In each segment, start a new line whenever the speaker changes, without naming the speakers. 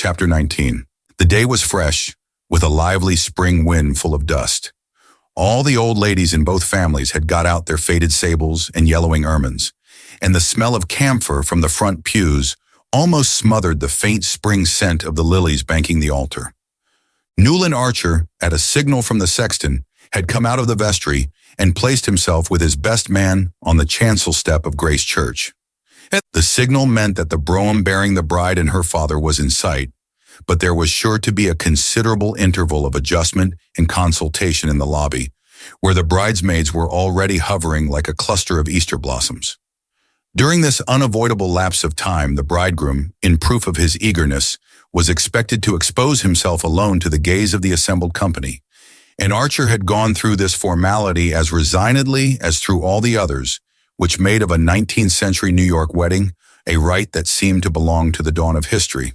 Chapter 19. The day was fresh, with a lively spring wind full of dust. All the old ladies in both families had got out their faded sables and yellowing ermines, and the smell of camphor from the front pews almost smothered the faint spring scent of the lilies banking the altar. Newland Archer, at a signal from the sexton, had come out of the vestry and placed himself with his best man on the chancel step of Grace Church. The signal meant that the brougham bearing the bride and her father was in sight, but there was sure to be a considerable interval of adjustment and consultation in the lobby, where the bridesmaids were already hovering like a cluster of Easter blossoms. During this unavoidable lapse of time, the bridegroom, in proof of his eagerness, was expected to expose himself alone to the gaze of the assembled company, and Archer had gone through this formality as resignedly as through all the others, which made of a 19th century New York wedding a rite that seemed to belong to the dawn of history.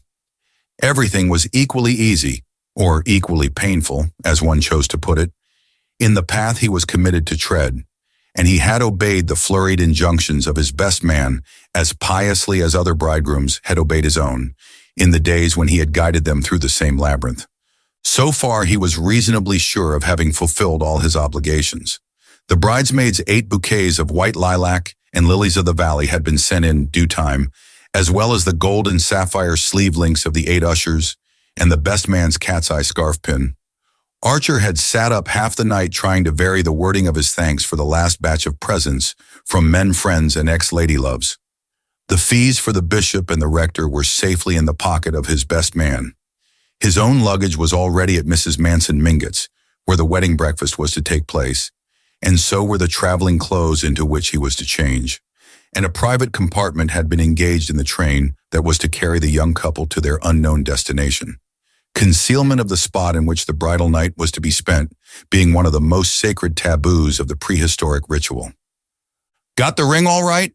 Everything was equally easy, or equally painful, as one chose to put it, in the path he was committed to tread, and he had obeyed the flurried injunctions of his best man as piously as other bridegrooms had obeyed his own, in the days when he had guided them through the same labyrinth. So far he was reasonably sure of having fulfilled all his obligations. The bridesmaids' 8 bouquets of white lilac and lilies of the valley had been sent in due time, as well as the gold and sapphire sleeve links of the 8 ushers and the best man's cat's eye scarf pin. Archer had sat up half the night trying to vary the wording of his thanks for the last batch of presents from men friends and ex-lady loves. The fees for the bishop and the rector were safely in the pocket of his best man. His own luggage was already at Mrs. Manson Mingott's, where the wedding breakfast was to take place, and so were the traveling clothes into which he was to change, and a private compartment had been engaged in the train that was to carry the young couple to their unknown destination. Concealment of the spot in which the bridal night was to be spent being one of the most sacred taboos of the prehistoric ritual. "Got the ring all right?"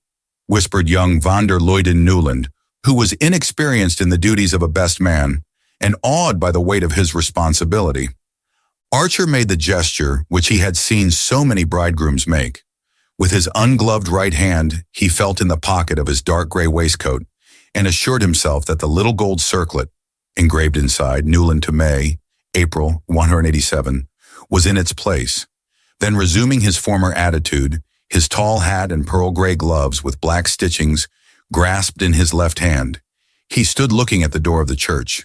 whispered young von der Luyden Newland, who was inexperienced in the duties of a best man and awed by the weight of his responsibility. Archer made the gesture which he had seen so many bridegrooms make. With his ungloved right hand, he felt in the pocket of his dark gray waistcoat and assured himself that the little gold circlet, engraved inside Newland to May, April 187, was in its place. Then resuming his former attitude, his tall hat and pearl gray gloves with black stitchings grasped in his left hand, he stood looking at the door of the church.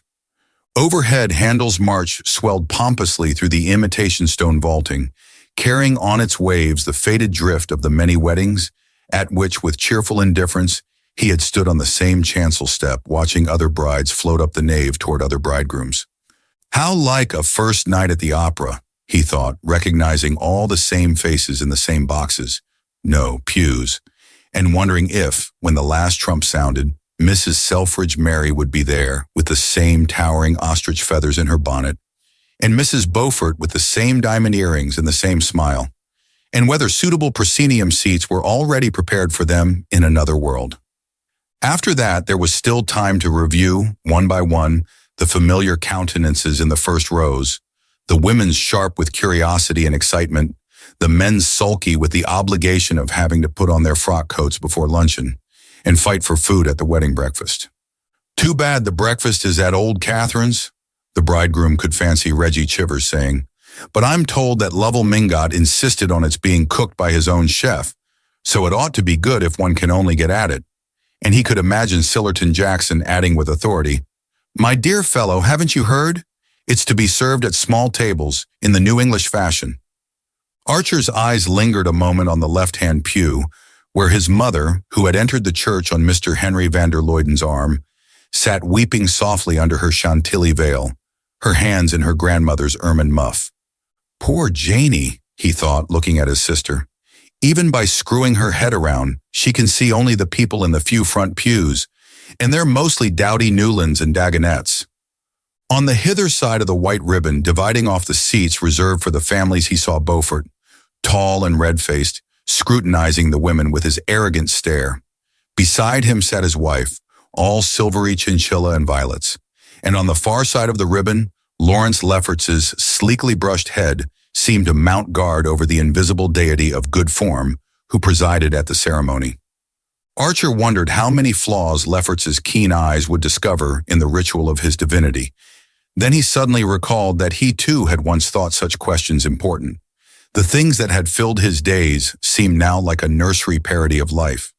Overhead, Handel's march swelled pompously through the imitation stone vaulting, carrying on its waves the faded drift of the many weddings, at which, with cheerful indifference, he had stood on the same chancel step, watching other brides float up the nave toward other bridegrooms. How like a first night at the opera, he thought, recognizing all the same faces in the same boxes, no, pews, and wondering if, when the last trump sounded, Mrs. Selfridge Mary would be there, with the same towering ostrich feathers in her bonnet, and Mrs. Beaufort with the same diamond earrings and the same smile, and whether suitable proscenium seats were already prepared for them in another world. After that, there was still time to review, one by one, the familiar countenances in the first rows, the women's sharp with curiosity and excitement, the men's sulky with the obligation of having to put on their frock coats before luncheon, and fight for food at the wedding breakfast. "Too bad the breakfast is at old Catherine's," the bridegroom could fancy Reggie Chivers saying, "but I'm told that Lovell Mingott insisted on its being cooked by his own chef, so it ought to be good if one can only get at it." And he could imagine Sillerton Jackson adding with authority, "My dear fellow, haven't you heard? It's to be served at small tables, in the New English fashion." Archer's eyes lingered a moment on the left-hand pew, where his mother, who had entered the church on Mr. Henry van der Luyden's arm, sat weeping softly under her Chantilly veil, her hands in her grandmother's ermine muff. "Poor Janie," he thought, looking at his sister. "Even by screwing her head around, she can see only the people in the few front pews, and they're mostly dowdy Newlands and Dagonets." On the hither side of the white ribbon, dividing off the seats reserved for the families, he saw Beaufort, tall and red-faced, scrutinizing the women with his arrogant stare. Beside him sat his wife, all silvery chinchilla and violets, and on the far side of the ribbon, Lawrence Lefferts's sleekly brushed head seemed to mount guard over the invisible deity of good form who presided at the ceremony. Archer wondered how many flaws Lefferts's keen eyes would discover in the ritual of his divinity. Then he suddenly recalled that he too had once thought such questions important. The things that had filled his days seemed now like a nursery parody of life,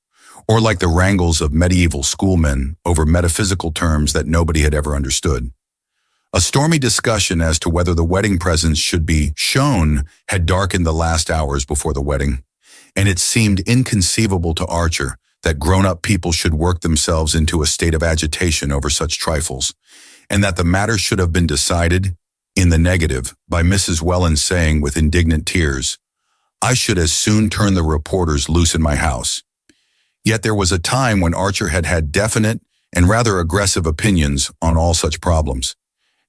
or like the wrangles of medieval schoolmen over metaphysical terms that nobody had ever understood. A stormy discussion as to whether the wedding presents should be shown had darkened the last hours before the wedding, and it seemed inconceivable to Archer that grown-up people should work themselves into a state of agitation over such trifles, and that the matter should have been decided, in the negative, by Mrs. Welland saying with indignant tears, "I should as soon turn the reporters loose in my house." Yet there was a time when Archer had had definite and rather aggressive opinions on all such problems,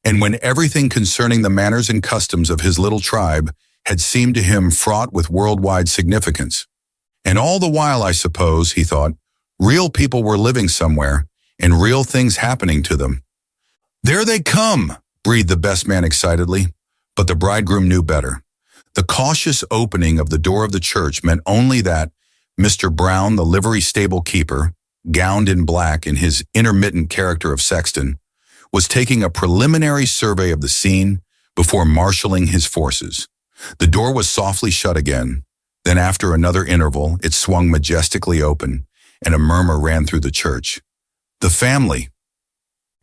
and when everything concerning the manners and customs of his little tribe had seemed to him fraught with worldwide significance. And all the while, I suppose, he thought, real people were living somewhere, and real things happening to them. "There they come!" breathed the best man excitedly, but the bridegroom knew better. The cautious opening of the door of the church meant only that Mr. Brown, the livery stable keeper, gowned in black in his intermittent character of sexton, was taking a preliminary survey of the scene before marshalling his forces. The door was softly shut again. Then after another interval, it swung majestically open, and a murmur ran through the church. The family.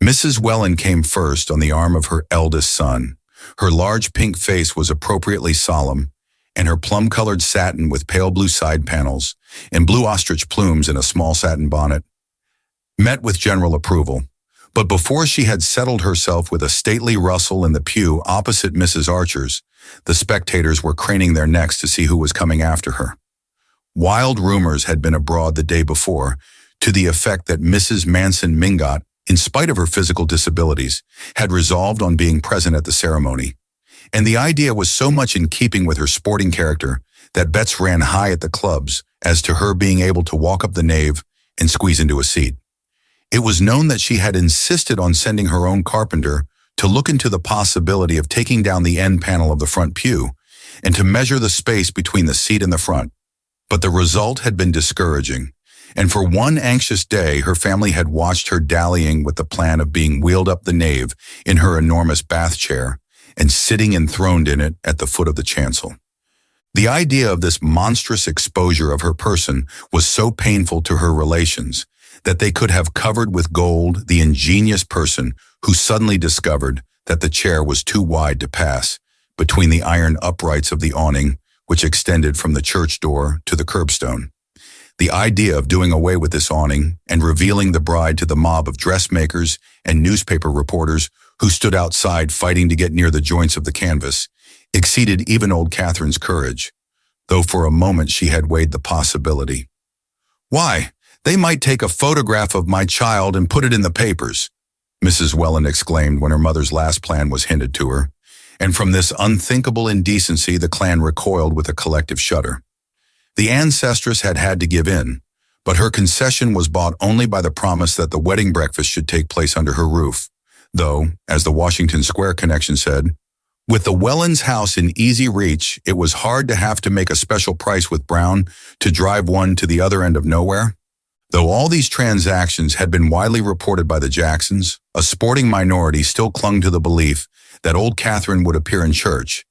Mrs. Welland came first on the arm of her eldest son. Her large pink face was appropriately solemn, and her plum-colored satin with pale blue side panels and blue ostrich plumes in a small satin bonnet met with general approval. But before she had settled herself with a stately rustle in the pew opposite Mrs. Archer's, the spectators were craning their necks to see who was coming after her. Wild rumors had been abroad the day before, to the effect that Mrs. Manson Mingot, in spite of her physical disabilities, had resolved on being present at the ceremony. And the idea was so much in keeping with her sporting character that bets ran high at the clubs as to her being able to walk up the nave and squeeze into a seat. It was known that she had insisted on sending her own carpenter to look into the possibility of taking down the end panel of the front pew and to measure the space between the seat and the front. But the result had been discouraging, and for one anxious day her family had watched her dallying with the plan of being wheeled up the nave in her enormous bath chair and sitting enthroned in it at the foot of the chancel. The idea of this monstrous exposure of her person was so painful to her relations that they could have covered with gold the ingenious person who suddenly discovered that the chair was too wide to pass between the iron uprights of the awning which extended from the church door to the curbstone. The idea of doing away with this awning and revealing the bride to the mob of dressmakers and newspaper reporters who stood outside fighting to get near the joints of the canvas exceeded even old Catherine's courage, though for a moment she had weighed the possibility. "Why, they might take a photograph of my child and put it in the papers," Mrs. Welland exclaimed when her mother's last plan was hinted to her, and from this unthinkable indecency the clan recoiled with a collective shudder. The ancestress had had to give in, but her concession was bought only by the promise that the wedding breakfast should take place under her roof, though, as the Washington Square connection said, with the Wellands' house in easy reach, it was hard to have to make a special price with Brown to drive one to the other end of nowhere. Though all these transactions had been widely reported by the Jacksons, a sporting minority still clung to the belief that old Catherine would appear in church,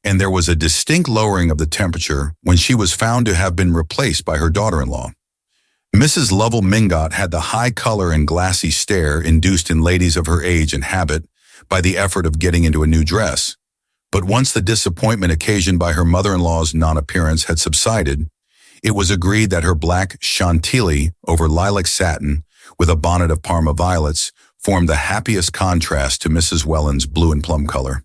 and there was a distinct lowering of the temperature when she was found to have been replaced by her daughter-in-law. Mrs. Lovell Mingot had the high color and glassy stare induced in ladies of her age and habit by the effort of getting into a new dress. But once the disappointment occasioned by her mother-in-law's non-appearance had subsided, it was agreed that her black chantilly over lilac satin with a bonnet of Parma violets formed the happiest contrast to Mrs. Welland's blue and plum color.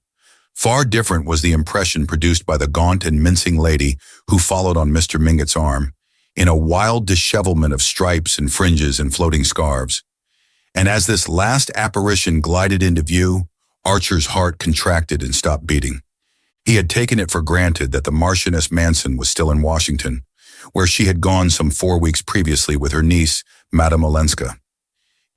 Far different was the impression produced by the gaunt and mincing lady who followed on Mr. Mingot's arm, in a wild dishevelment of stripes and fringes and floating scarves. And as this last apparition glided into view, Archer's heart contracted and stopped beating. He had taken it for granted that the Marchioness Manson was still in Washington, where she had gone some 4 weeks previously with her niece, Madame Olenska.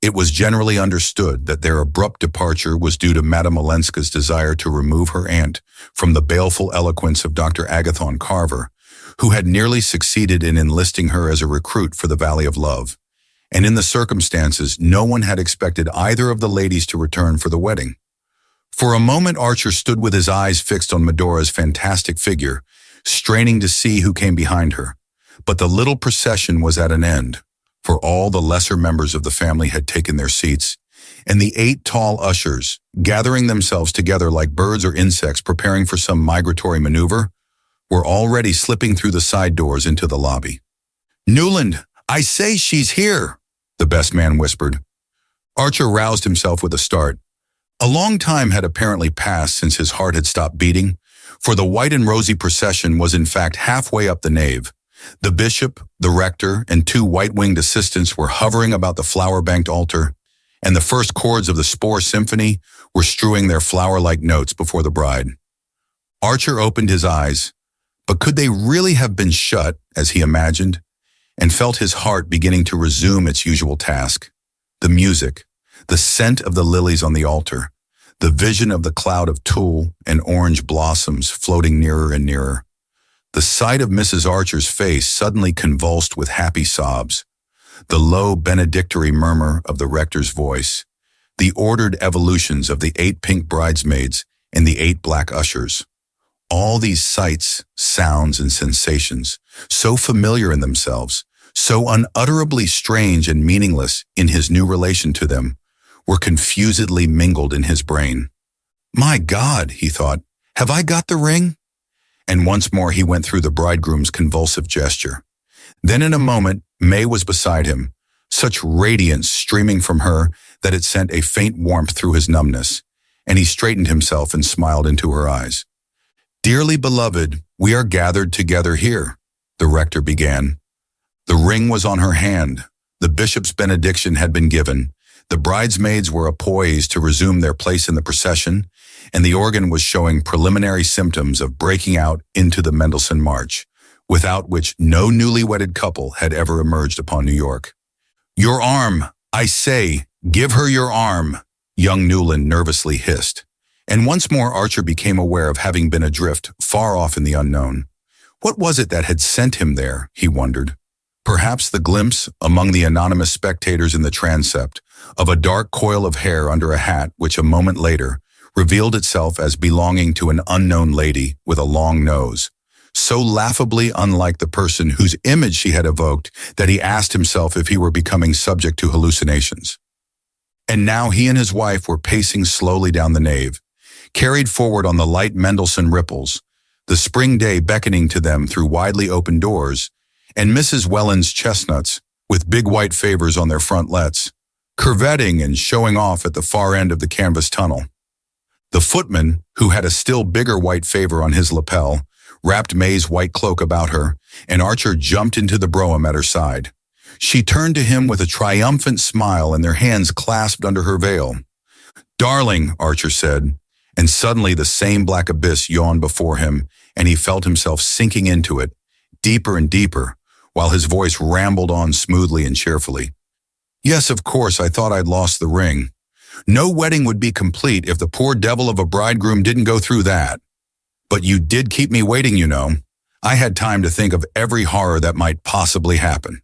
It was generally understood that their abrupt departure was due to Madame Olenska's desire to remove her aunt from the baleful eloquence of Dr. Agathon Carver, who had nearly succeeded in enlisting her as a recruit for the Valley of Love. And in the circumstances, no one had expected either of the ladies to return for the wedding. For a moment, Archer stood with his eyes fixed on Medora's fantastic figure, straining to see who came behind her. But the little procession was at an end, for all the lesser members of the family had taken their seats, and the 8 tall ushers, gathering themselves together like birds or insects preparing for some migratory maneuver, were already slipping through the side doors into the lobby. "Newland, I say she's here," the best man whispered. Archer roused himself with a start. A long time had apparently passed since his heart had stopped beating, for the white and rosy procession was in fact halfway up the nave. The bishop, the rector, and 2 white-winged assistants were hovering about the flower-banked altar, and the first chords of the Spohr Symphony were strewing their flower-like notes before the bride. Archer opened his eyes, but could they really have been shut, as he imagined, and felt his heart beginning to resume its usual task. The music, the scent of the lilies on the altar, the vision of the cloud of tulle and orange blossoms floating nearer and nearer. The sight of Mrs. Archer's face suddenly convulsed with happy sobs, the low benedictory murmur of the rector's voice, the ordered evolutions of the 8 pink bridesmaids and the 8 black ushers. All these sights, sounds, and sensations, so familiar in themselves, so unutterably strange and meaningless in his new relation to them, were confusedly mingled in his brain. "My God," he thought, "have I got the ring?" And once more he went through the bridegroom's convulsive gesture. Then in a moment, May was beside him, such radiance streaming from her that it sent a faint warmth through his numbness, and he straightened himself and smiled into her eyes. "Dearly beloved, we are gathered together here," the rector began. The ring was on her hand, the bishop's benediction had been given, the bridesmaids were poised to resume their place in the procession, and the organ was showing preliminary symptoms of breaking out into the Mendelssohn March, without which no newly wedded couple had ever emerged upon New York. "Your arm, I say, give her your arm," young Newland nervously hissed. And once more Archer became aware of having been adrift far off in the unknown. What was it that had sent him there, he wondered. Perhaps the glimpse, among the anonymous spectators in the transept, of a dark coil of hair under a hat which a moment later revealed itself as belonging to an unknown lady with a long nose, so laughably unlike the person whose image she had evoked that he asked himself if he were becoming subject to hallucinations. And now he and his wife were pacing slowly down the nave, carried forward on the light Mendelssohn ripples, the spring day beckoning to them through widely open doors, and Mrs. Welland's chestnuts, with big white favors on their frontlets, curvetting and showing off at the far end of the canvas tunnel. The footman, who had a still bigger white favor on his lapel, wrapped May's white cloak about her, and Archer jumped into the brougham at her side. She turned to him with a triumphant smile and their hands clasped under her veil. "Darling," Archer said, and suddenly the same black abyss yawned before him, and he felt himself sinking into it, deeper and deeper, while his voice rambled on smoothly and cheerfully. "Yes, of course, I thought I'd lost the ring. No wedding would be complete if the poor devil of a bridegroom didn't go through that. But you did keep me waiting, you know. I had time to think of every horror that might possibly happen."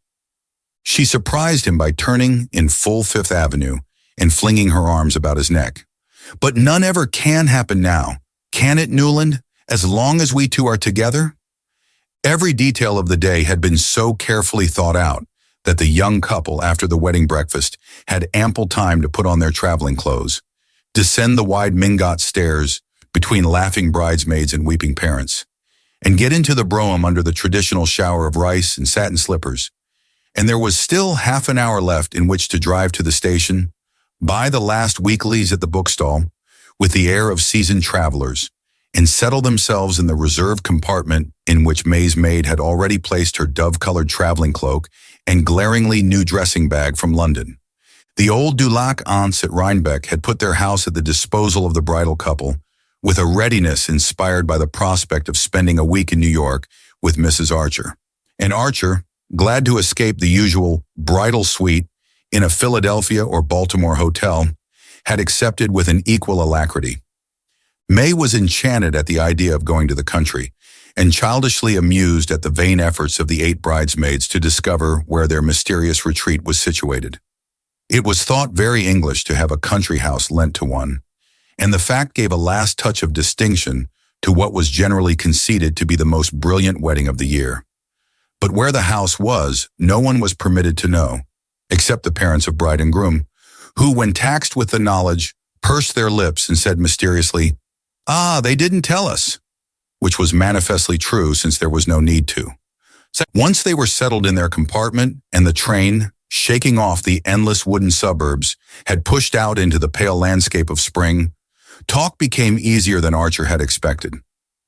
She surprised him by turning in full Fifth Avenue and flinging her arms about his neck. "But none ever can happen now, can it, Newland, as long as we 2 are together?" Every detail of the day had been so carefully thought out that the young couple, after the wedding breakfast, had ample time to put on their traveling clothes, descend the wide Mingot stairs between laughing bridesmaids and weeping parents, and get into the brougham under the traditional shower of rice and satin slippers. And there was still half an hour left in which to drive to the station, buy the last weeklies at the bookstall, with the air of seasoned travelers, and settle themselves in the reserved compartment in which May's maid had already placed her dove-colored traveling cloak and glaringly new dressing bag from London. The old Dulac aunts at Rhinebeck had put their house at the disposal of the bridal couple, with a readiness inspired by the prospect of spending a week in New York with Mrs. Archer. And Archer, glad to escape the usual bridal suite in a Philadelphia or Baltimore hotel, had accepted with an equal alacrity. May was enchanted at the idea of going to the country, and childishly amused at the vain efforts of the 8 bridesmaids to discover where their mysterious retreat was situated. It was thought very English to have a country house lent to one, and the fact gave a last touch of distinction to what was generally conceded to be the most brilliant wedding of the year. But where the house was, no one was permitted to know, except the parents of bride and groom, who, when taxed with the knowledge, pursed their lips and said mysteriously, "Ah, they didn't tell us," which was manifestly true since there was no need to. Once they were settled in their compartment and the train, shaking off the endless wooden suburbs, had pushed out into the pale landscape of spring, talk became easier than Archer had expected.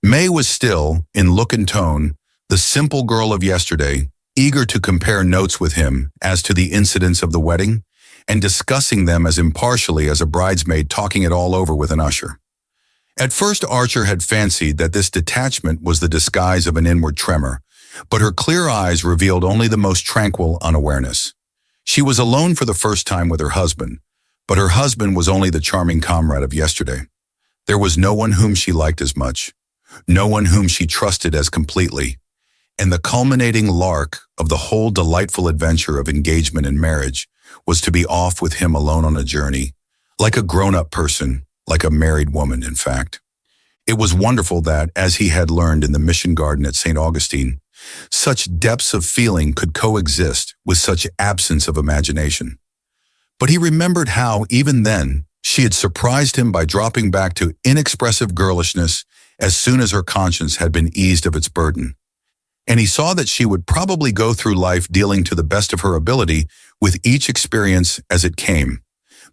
May was still, in look and tone, the simple girl of yesterday, eager to compare notes with him as to the incidents of the wedding, and discussing them as impartially as a bridesmaid talking it all over with an usher. At first Archer had fancied that this detachment was the disguise of an inward tremor, but her clear eyes revealed only the most tranquil unawareness. She was alone for the first time with her husband, but her husband was only the charming comrade of yesterday. There was no one whom she liked as much, no one whom she trusted as completely, and the culminating lark of the whole delightful adventure of engagement and marriage was to be off with him alone on a journey, like a grown-up person, like a married woman, in fact. It was wonderful that, as he had learned in the mission garden at St. Augustine, such depths of feeling could coexist with such absence of imagination. But he remembered how, even then, she had surprised him by dropping back to inexpressive girlishness as soon as her conscience had been eased of its burden. And he saw that she would probably go through life dealing to the best of her ability with each experience as it came,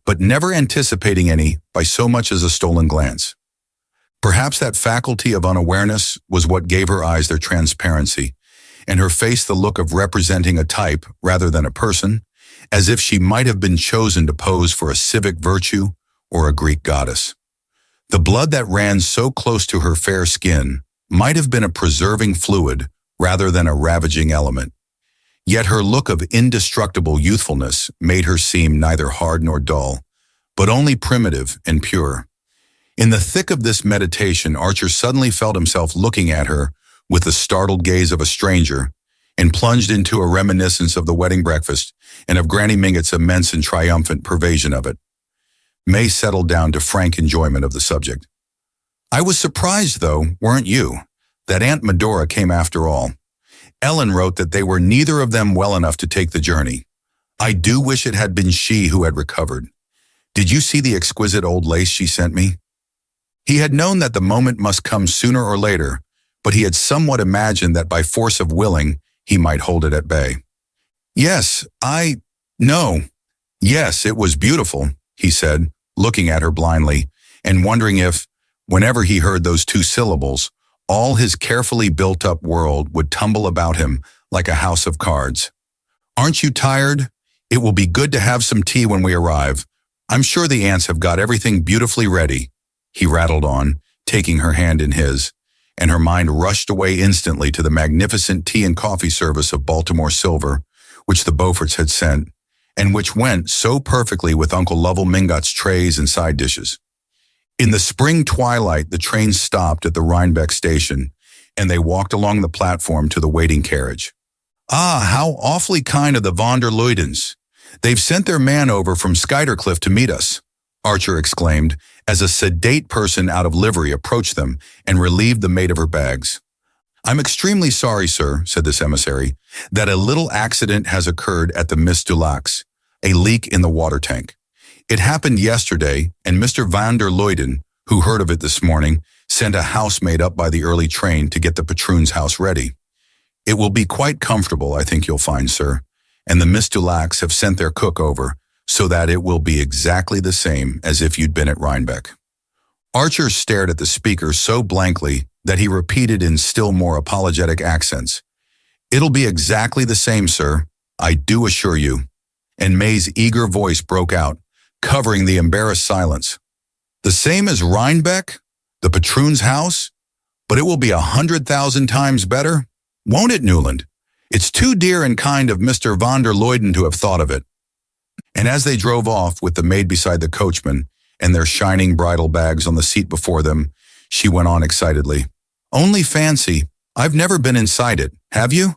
but never anticipating any by so much as a stolen glance. Perhaps that faculty of unawareness was what gave her eyes their transparency, and her face the look of representing a type rather than a person, as if she might have been chosen to pose for a civic virtue or a Greek goddess. The blood that ran so close to her fair skin might have been a preserving fluid rather than a ravaging element. Yet her look of indestructible youthfulness made her seem neither hard nor dull, but only primitive and pure. In the thick of this meditation, Archer suddenly felt himself looking at her with the startled gaze of a stranger, and plunged into a reminiscence of the wedding breakfast and of Granny Mingott's immense and triumphant pervasion of it. May settled down to frank enjoyment of the subject. "I was surprised, though, weren't you, that Aunt Medora came after all. Ellen wrote that they were neither of them well enough to take the journey. I do wish it had been she who had recovered. Did you see the exquisite old lace she sent me?" He had known that the moment must come sooner or later, but he had somewhat imagined that by force of willing, he might hold it at bay. Yes, it was beautiful," he said, looking at her blindly, and wondering if, whenever he heard those 2 syllables, all his carefully built-up world would tumble about him like a house of cards. "Aren't you tired? It will be good to have some tea when we arrive. I'm sure the aunts have got everything beautifully ready," he rattled on, taking her hand in his, and her mind rushed away instantly to the magnificent tea and coffee service of Baltimore silver, which the Beauforts had sent, and which went so perfectly with Uncle Lovell Mingott's trays and side dishes. In the spring twilight, the train stopped at the Rhinebeck station, and they walked along the platform to the waiting carriage. "Ah, how awfully kind of the von der Luydens. They've sent their man over from Skuytercliff to meet us," Archer exclaimed, as a sedate person out of livery approached them and relieved the maid of her bags. "I'm extremely sorry, sir," said this emissary, "that a little accident has occurred at the Miss Dulacs, a leak in the water tank. It happened yesterday, and Mr. van der Luyden, who heard of it this morning, sent a housemaid up by the early train to get the patroon's house ready. It will be quite comfortable, I think you'll find, sir, and the Miss Dulacs have sent their cook over, so that it will be exactly the same as if you'd been at Rhinebeck." Archer stared at the speaker so blankly that he repeated in still more apologetic accents, "It'll be exactly the same, sir, I do assure you." And May's eager voice broke out, covering the embarrassed silence. "The same as Rhinebeck? The patroon's house? But it will be 100,000 times better? Won't it, Newland? It's too dear and kind of Mr. van der Luyden to have thought of it." And as they drove off with the maid beside the coachman and their shining bridal bags on the seat before them, she went on excitedly, "Only fancy, I've never been inside it, have you?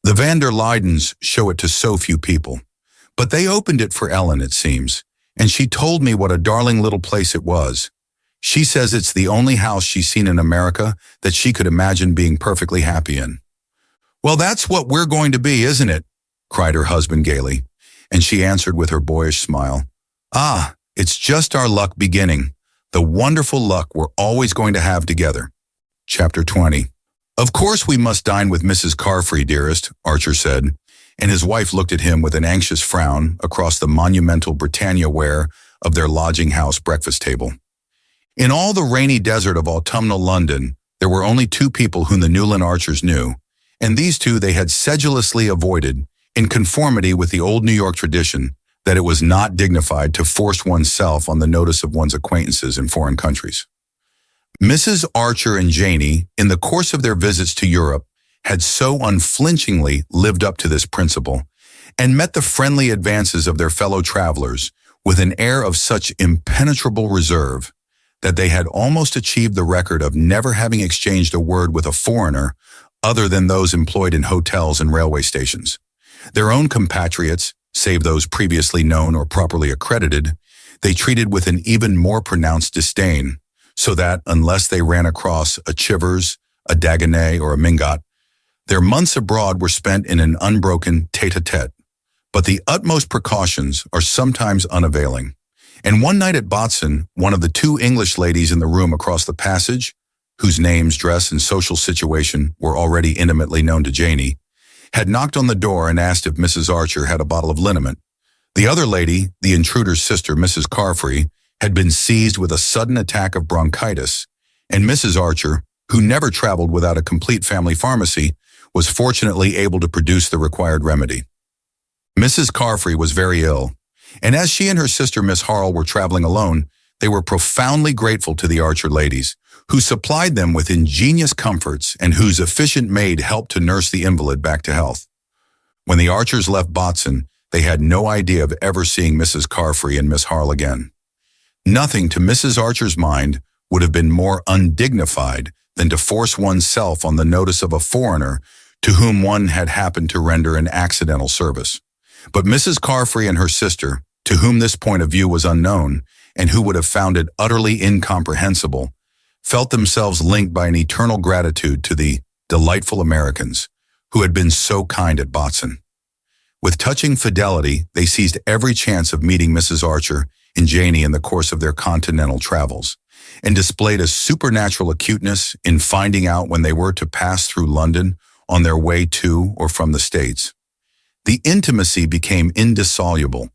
The van der Luydens show it to so few people. But they opened it for Ellen, it seems, and she told me what a darling little place it was. She says it's the only house she's seen in America that she could imagine being perfectly happy in. Well, that's what we're going to be, isn't it? Cried her husband gaily, and she answered with her boyish smile. Ah, it's just our luck beginning, the wonderful luck we're always going to have together. Chapter 20. Of course we must dine with Mrs. Carfry, dearest, Archer said, and his wife looked at him with an anxious frown across the monumental Britannia ware of their lodging-house breakfast table. In all the rainy desert of autumnal London, there were only two people whom the Newland Archers knew, and these two they had sedulously avoided in conformity with the old New York tradition that it was not dignified to force oneself on the notice of one's acquaintances in foreign countries. Mrs. Archer and Janie, in the course of their visits to Europe, had so unflinchingly lived up to this principle and met the friendly advances of their fellow travelers with an air of such impenetrable reserve that they had almost achieved the record of never having exchanged a word with a foreigner other than those employed in hotels and railway stations. Their own compatriots, save those previously known or properly accredited, they treated with an even more pronounced disdain, so that, unless they ran across a Chivers, a Dagonet, or a Mingot, their months abroad were spent in an unbroken tete-a-tete. But the utmost precautions are sometimes unavailing. And one night at Botzen, one of the two English ladies in the room across the passage, whose names, dress, and social situation were already intimately known to Janie, had knocked on the door and asked if Mrs. Archer had a bottle of liniment. The other lady, the intruder's sister, Mrs. Carfry, had been seized with a sudden attack of bronchitis, and Mrs. Archer, who never traveled without a complete family pharmacy, was fortunately able to produce the required remedy. Mrs. Carfry was very ill, and as she and her sister Miss Harle were traveling alone, they were profoundly grateful to the Archer ladies, who supplied them with ingenious comforts and whose efficient maid helped to nurse the invalid back to health. When the Archers left Botzen, they had no idea of ever seeing Mrs. Carfry and Miss Harle again. Nothing to Mrs. Archer's mind would have been more undignified than to force oneself on the notice of a foreigner to whom one had happened to render an accidental service. But Mrs. Carfry and her sister, to whom this point of view was unknown and who would have found it utterly incomprehensible, felt themselves linked by an eternal gratitude to the delightful Americans who had been so kind at Botzen. With touching fidelity, they seized every chance of meeting Mrs. Archer and Janie in the course of their continental travels, and displayed a supernatural acuteness in finding out when they were to pass through London on their way to or from the States. The intimacy became indissoluble,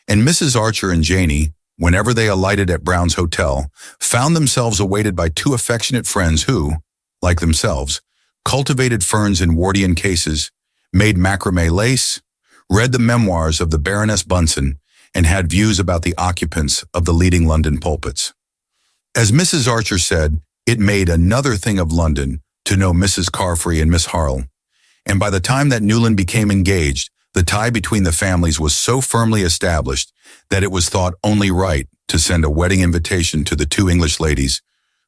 and Mrs. Archer and Janie, whenever they alighted at Brown's Hotel, found themselves awaited by two affectionate friends who, like themselves, cultivated ferns in Wardian cases, made macrame lace, read the memoirs of the Baroness Bunsen, and had views about the occupants of the leading London pulpits. As Mrs. Archer said, it made another thing of London to know Mrs. Carfry and Miss Harle, and by the time that Newland became engaged, the tie between the families was so firmly established that it was thought only right to send a wedding invitation to the two English ladies,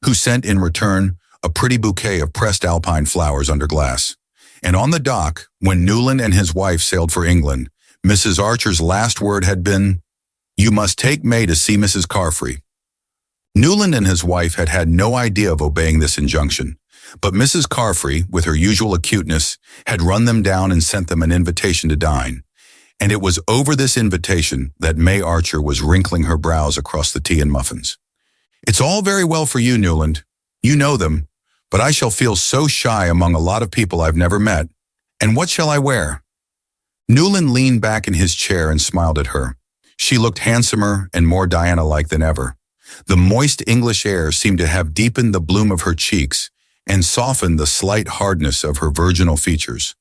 who sent in return a pretty bouquet of pressed alpine flowers under glass. And on the dock, when Newland and his wife sailed for England, Mrs. Archer's last word had been, "You must take May to see Mrs. Carfry." Newland and his wife had had no idea of obeying this injunction, but Mrs. Carfry, with her usual acuteness, had run them down and sent them an invitation to dine, and it was over this invitation that May Archer was wrinkling her brows across the tea and muffins. "It's all very well for you, Newland. You know them, but I shall feel so shy among a lot of people I've never met. And what shall I wear?" Newland leaned back in his chair and smiled at her. She looked handsomer and more Diana-like than ever. The moist English air seemed to have deepened the bloom of her cheeks and softened the slight hardness of her virginal features.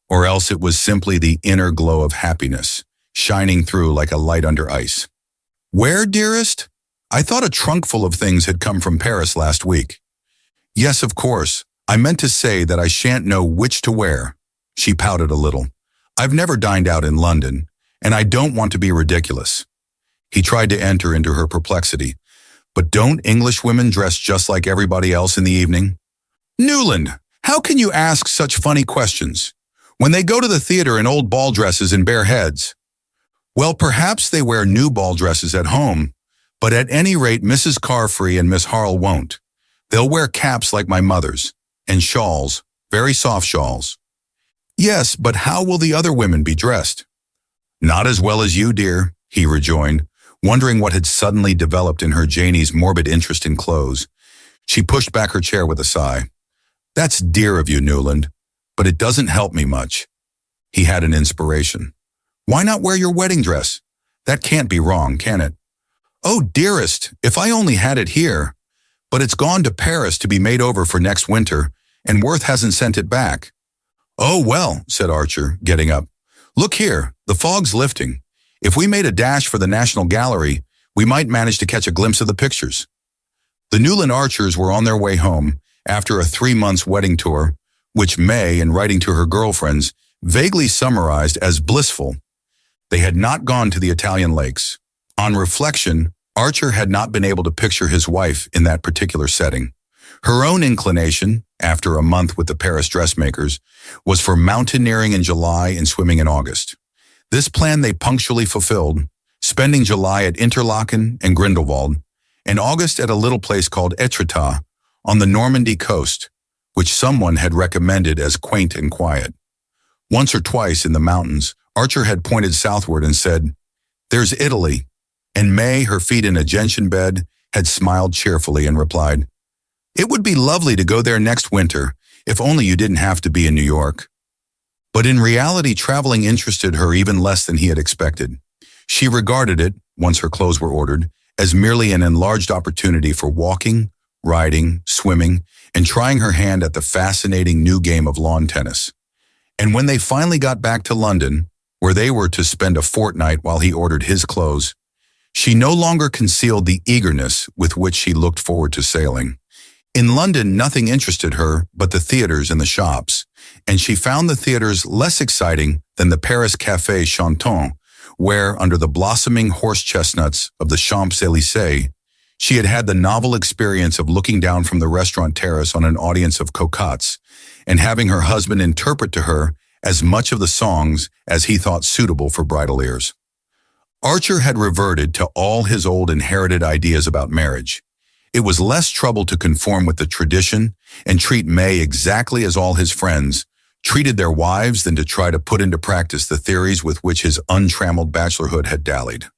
Or else it was simply the inner glow of happiness, shining through like a light under ice. "Where, dearest? I thought a trunk full of things had come from Paris last week." "Yes, of course. I meant to say that I shan't know which to wear." She pouted a little. "I've never dined out in London, and I don't want to be ridiculous." He tried to enter into her perplexity. "But don't English women dress just like everybody else in the evening?" "Newland, How can you ask such funny questions when they go to the theater in old ball dresses and bare heads? Well, perhaps they wear new ball dresses at home, but at any rate, Mrs. Carfry and Miss Harle won't. They'll wear caps like my mother's, and shawls, very soft shawls. Yes, but how will the other women be dressed? Not as well as you, dear, he rejoined, wondering what had suddenly developed in her Janie's morbid interest in clothes. She pushed back her chair with a sigh. That's dear of you, Newland, but it doesn't help me much. He had an inspiration. Why not wear your wedding dress? That can't be wrong, can it? Oh, dearest, if I only had it here. But it's gone to Paris to be made over for next winter, and Worth hasn't sent it back. Oh, well, said Archer, getting up. Look here, the fog's lifting. If we made a dash for the National Gallery, we might manage to catch a glimpse of the pictures. The Newland Archers were on their way home after a 3-month wedding tour, which May, in writing to her girlfriends, vaguely summarized as blissful. They had not gone to the Italian lakes. On reflection, Archer had not been able to picture his wife in that particular setting. Her own inclination, after a month with the Paris dressmakers, was for mountaineering in July and swimming in August. This plan they punctually fulfilled, spending July at Interlaken and Grindelwald, and August at a little place called Etretat on the Normandy coast, which someone had recommended as quaint and quiet. Once or twice in the mountains, Archer had pointed southward and said, "There's Italy," and May, her feet in a gentian bed, had smiled cheerfully and replied, "It would be lovely to go there next winter, if only you didn't have to be in New York." But in reality, traveling interested her even less than he had expected. She regarded it, once her clothes were ordered, as merely an enlarged opportunity for walking, riding, swimming, and trying her hand at the fascinating new game of lawn tennis. And when they finally got back to London, where they were to spend a fortnight while he ordered his clothes, she no longer concealed the eagerness with which she looked forward to sailing. In London, nothing interested her but the theaters and the shops, and she found the theaters less exciting than the Paris Café Chantant, where, under the blossoming horse chestnuts of the Champs-Élysées, she had had the novel experience of looking down from the restaurant terrace on an audience of cocottes and having her husband interpret to her as much of the songs as he thought suitable for bridal ears. Archer had reverted to all his old inherited ideas about marriage. It was less trouble to conform with the tradition and treat May exactly as all his friends treated their wives than to try to put into practice the theories with which his untrammeled bachelorhood had dallied.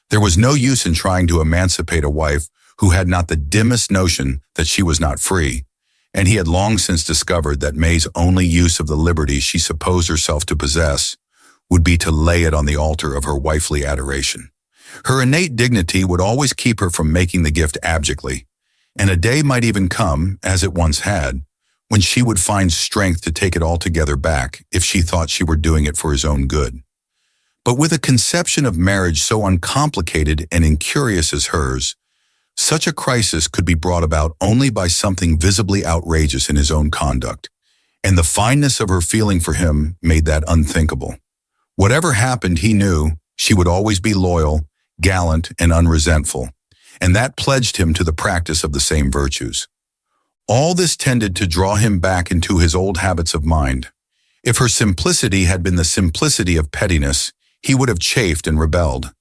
There was no use in trying to emancipate a wife who had not the dimmest notion that she was not free, and he had long since discovered that May's only use of the liberty she supposed herself to possess would be to lay it on the altar of her wifely adoration. Her innate dignity would always keep her from making the gift abjectly, and a day might even come, as it once had, when she would find strength to take it altogether back if she thought she were doing it for his own good. But with a conception of marriage so uncomplicated and incurious as hers, such a crisis could be brought about only by something visibly outrageous in his own conduct, and the fineness of her feeling for him made that unthinkable. Whatever happened, he knew she would always be loyal, gallant, and unresentful, and that pledged him to the practice of the same virtues. All this tended to draw him back into his old habits of mind. If her simplicity had been the simplicity of pettiness, he would have chafed and rebelled.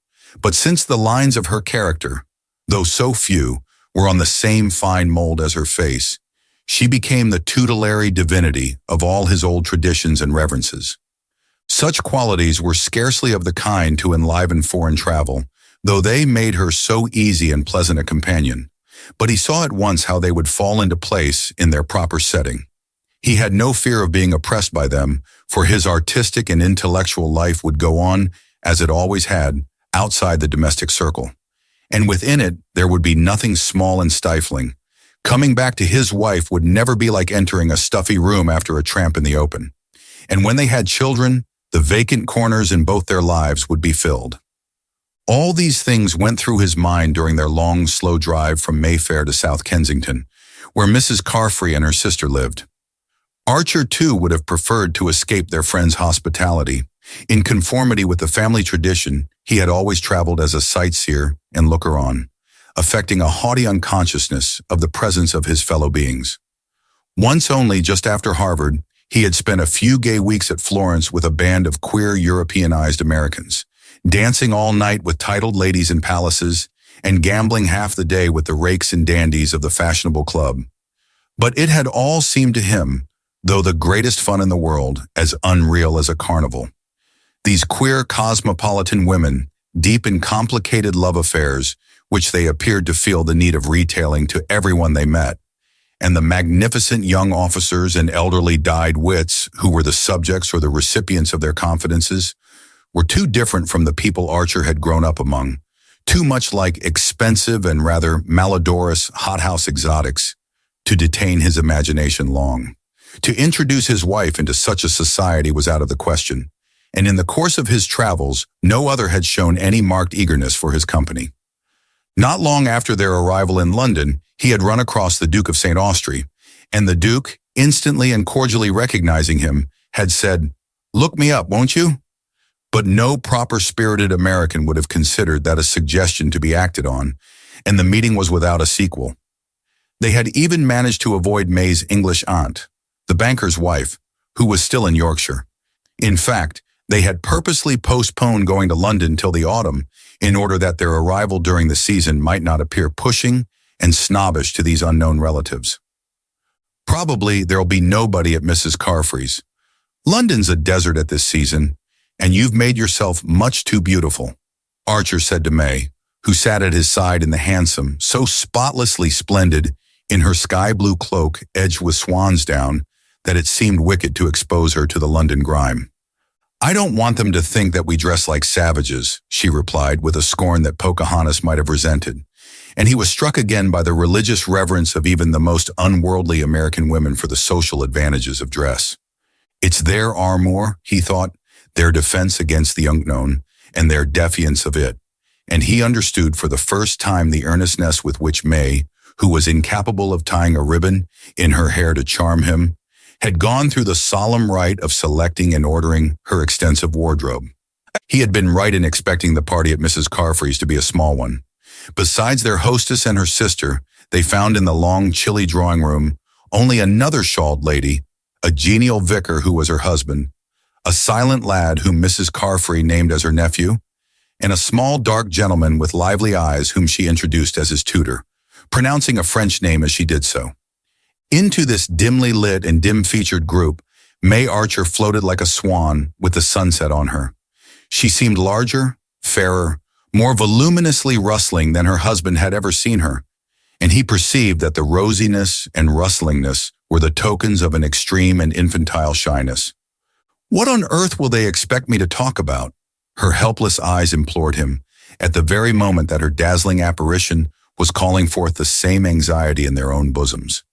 But since the lines of her character, though so few, were on the same fine mold as her face, she became the tutelary divinity of all his old traditions and reverences. Such qualities were scarcely of the kind to enliven foreign travel, though they made her so easy and pleasant a companion. But he saw at once how they would fall into place in their proper setting. He had no fear of being oppressed by them, for his artistic and intellectual life would go on, as it always had, outside the domestic circle. And within it, there would be nothing small and stifling. Coming back to his wife would never be like entering a stuffy room after a tramp in the open. And when they had children, the vacant corners in both their lives would be filled. All these things went through his mind during their long, slow drive from Mayfair to South Kensington, where Mrs. Carfry and her sister lived. Archer, too, would have preferred to escape their friend's hospitality. In conformity with the family tradition, he had always traveled as a sightseer and looker-on, affecting a haughty unconsciousness of the presence of his fellow beings. Once only, just after Harvard, he had spent a few gay weeks at Florence with a band of queer Europeanized Americans, dancing all night with titled ladies in palaces and gambling half the day with the rakes and dandies of the fashionable club. But it had all seemed to him, though the greatest fun in the world, as unreal as a carnival. These queer cosmopolitan women, deep in complicated love affairs, which they appeared to feel the need of retailing to everyone they met, and the magnificent young officers and elderly dyed wits who were the subjects or the recipients of their confidences, were too different from the people Archer had grown up among, too much like expensive and rather malodorous hothouse exotics, to detain his imagination long. To introduce his wife into such a society was out of the question, and in the course of his travels, no other had shown any marked eagerness for his company. Not long after their arrival in London, he had run across the Duke of St. Austrey, and the Duke, instantly and cordially recognizing him, had said, "Look me up, won't you?" But no proper-spirited American would have considered that a suggestion to be acted on, and the meeting was without a sequel. They had even managed to avoid May's English aunt, the banker's wife, who was still in Yorkshire. In fact, they had purposely postponed going to London till the autumn in order that their arrival during the season might not appear pushing and snobbish to these unknown relatives. "Probably there'll be nobody at Mrs. Carfry's. London's a desert at this season, and you've made yourself much too beautiful," Archer said to May, who sat at his side in the hansom, so spotlessly splendid in her sky-blue cloak edged with swan's down that it seemed wicked to expose her to the London grime. "I don't want them to think that we dress like savages," she replied with a scorn that Pocahontas might have resented, and he was struck again by the religious reverence of even the most unworldly American women for the social advantages of dress. It's their armor, he thought, their defense against the unknown, and their defiance of it, and he understood for the first time the earnestness with which May, who was incapable of tying a ribbon in her hair to charm him, had gone through the solemn rite of selecting and ordering her extensive wardrobe. He had been right in expecting the party at Mrs. Carfry's to be a small one. Besides their hostess and her sister, they found in the long, chilly drawing room only another shawled lady, a genial vicar who was her husband, a silent lad whom Mrs. Carfry named as her nephew, and a small, dark gentleman with lively eyes whom she introduced as his tutor, pronouncing a French name as she did so. Into this dimly lit and dim-featured group, May Archer floated like a swan with the sunset on her. She seemed larger, fairer, more voluminously rustling than her husband had ever seen her, and he perceived that the rosiness and rustlingness were the tokens of an extreme and infantile shyness. "What on earth will they expect me to talk about?" her helpless eyes implored him, at the very moment that her dazzling apparition was calling forth the same anxiety in their own bosoms.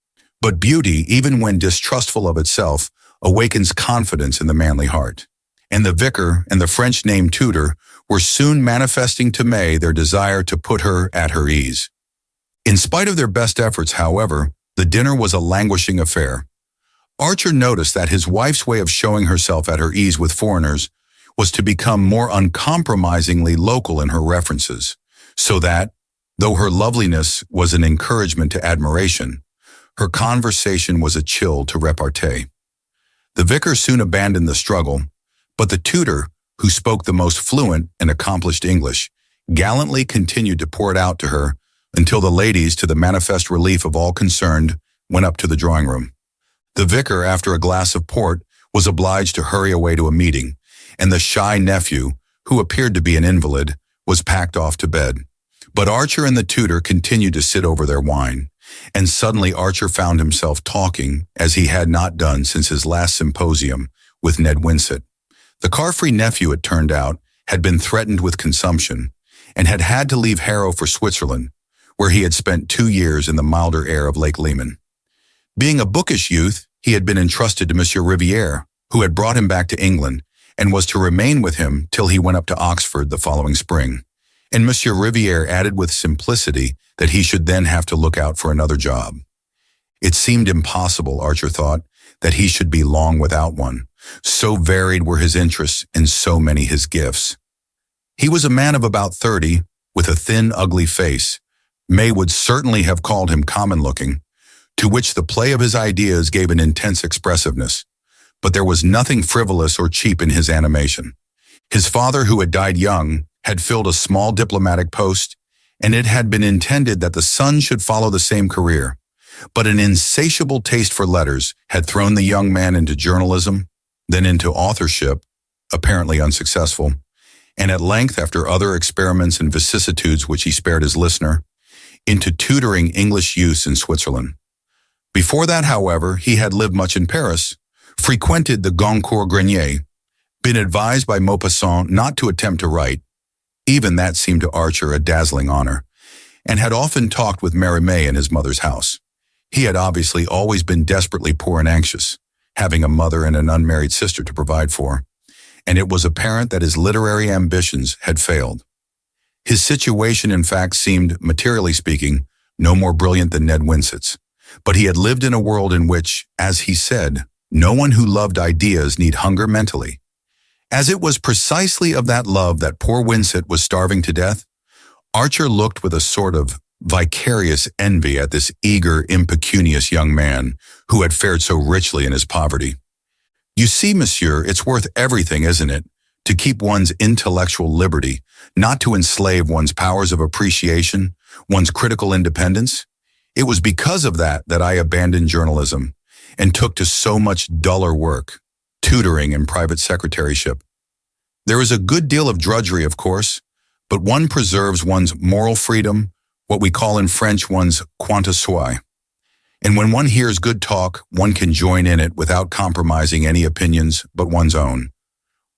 But beauty, even when distrustful of itself, awakens confidence in the manly heart. And the vicar and the French-named tutor were soon manifesting to May their desire to put her at her ease. In spite of their best efforts, however, the dinner was a languishing affair. Archer noticed that his wife's way of showing herself at her ease with foreigners was to become more uncompromisingly local in her references, so that, though her loveliness was an encouragement to admiration, her conversation was a chill to repartee. The vicar soon abandoned the struggle, but the tutor, who spoke the most fluent and accomplished English, gallantly continued to pour it out to her until the ladies, to the manifest relief of all concerned, went up to the drawing room. The vicar, after a glass of port, was obliged to hurry away to a meeting, and the shy nephew, who appeared to be an invalid, was packed off to bed. But Archer and the tutor continued to sit over their wine, and suddenly Archer found himself talking, as he had not done since his last symposium, with Ned Winsett. The Carfry nephew, it turned out, had been threatened with consumption, and had had to leave Harrow for Switzerland, where he had spent 2 years in the milder air of Lake Leman. Being a bookish youth, he had been entrusted to Monsieur Riviere, who had brought him back to England, and was to remain with him till he went up to Oxford the following spring. And Monsieur Riviere added with simplicity that he should then have to look out for another job. It seemed impossible, Archer thought, that he should be long without one. So varied were his interests and so many his gifts. He was a man of about 30, with a thin, ugly face. May would certainly have called him common-looking, to which the play of his ideas gave an intense expressiveness. But there was nothing frivolous or cheap in his animation. His father, who had died young, had filled a small diplomatic post, and it had been intended that the son should follow the same career. But an insatiable taste for letters had thrown the young man into journalism, then into authorship, apparently unsuccessful, and at length, after other experiments and vicissitudes which he spared his listener, into tutoring English youths in Switzerland. Before that, however, he had lived much in Paris, frequented the Goncourt Grenier, been advised by Maupassant not to attempt to write, even that seemed to Archer a dazzling honor, and had often talked with Mérimée in his mother's house. He had obviously always been desperately poor and anxious, having a mother and an unmarried sister to provide for, and it was apparent that his literary ambitions had failed. His situation, in fact, seemed, materially speaking, no more brilliant than Ned Winsett's, but he had lived in a world in which, as he said, no one who loved ideas need hunger mentally. As it was precisely of that love that poor Winsett was starving to death, Archer looked with a sort of vicarious envy at this eager, impecunious young man who had fared so richly in his poverty. You see, monsieur, it's worth everything, isn't it, to keep one's intellectual liberty, not to enslave one's powers of appreciation, one's critical independence? It was because of that I abandoned journalism and took to so much duller work, tutoring and private secretaryship. There is a good deal of drudgery, of course, but one preserves one's moral freedom, what we call in French one's quant à soi. And when one hears good talk, one can join in it without compromising any opinions but one's own.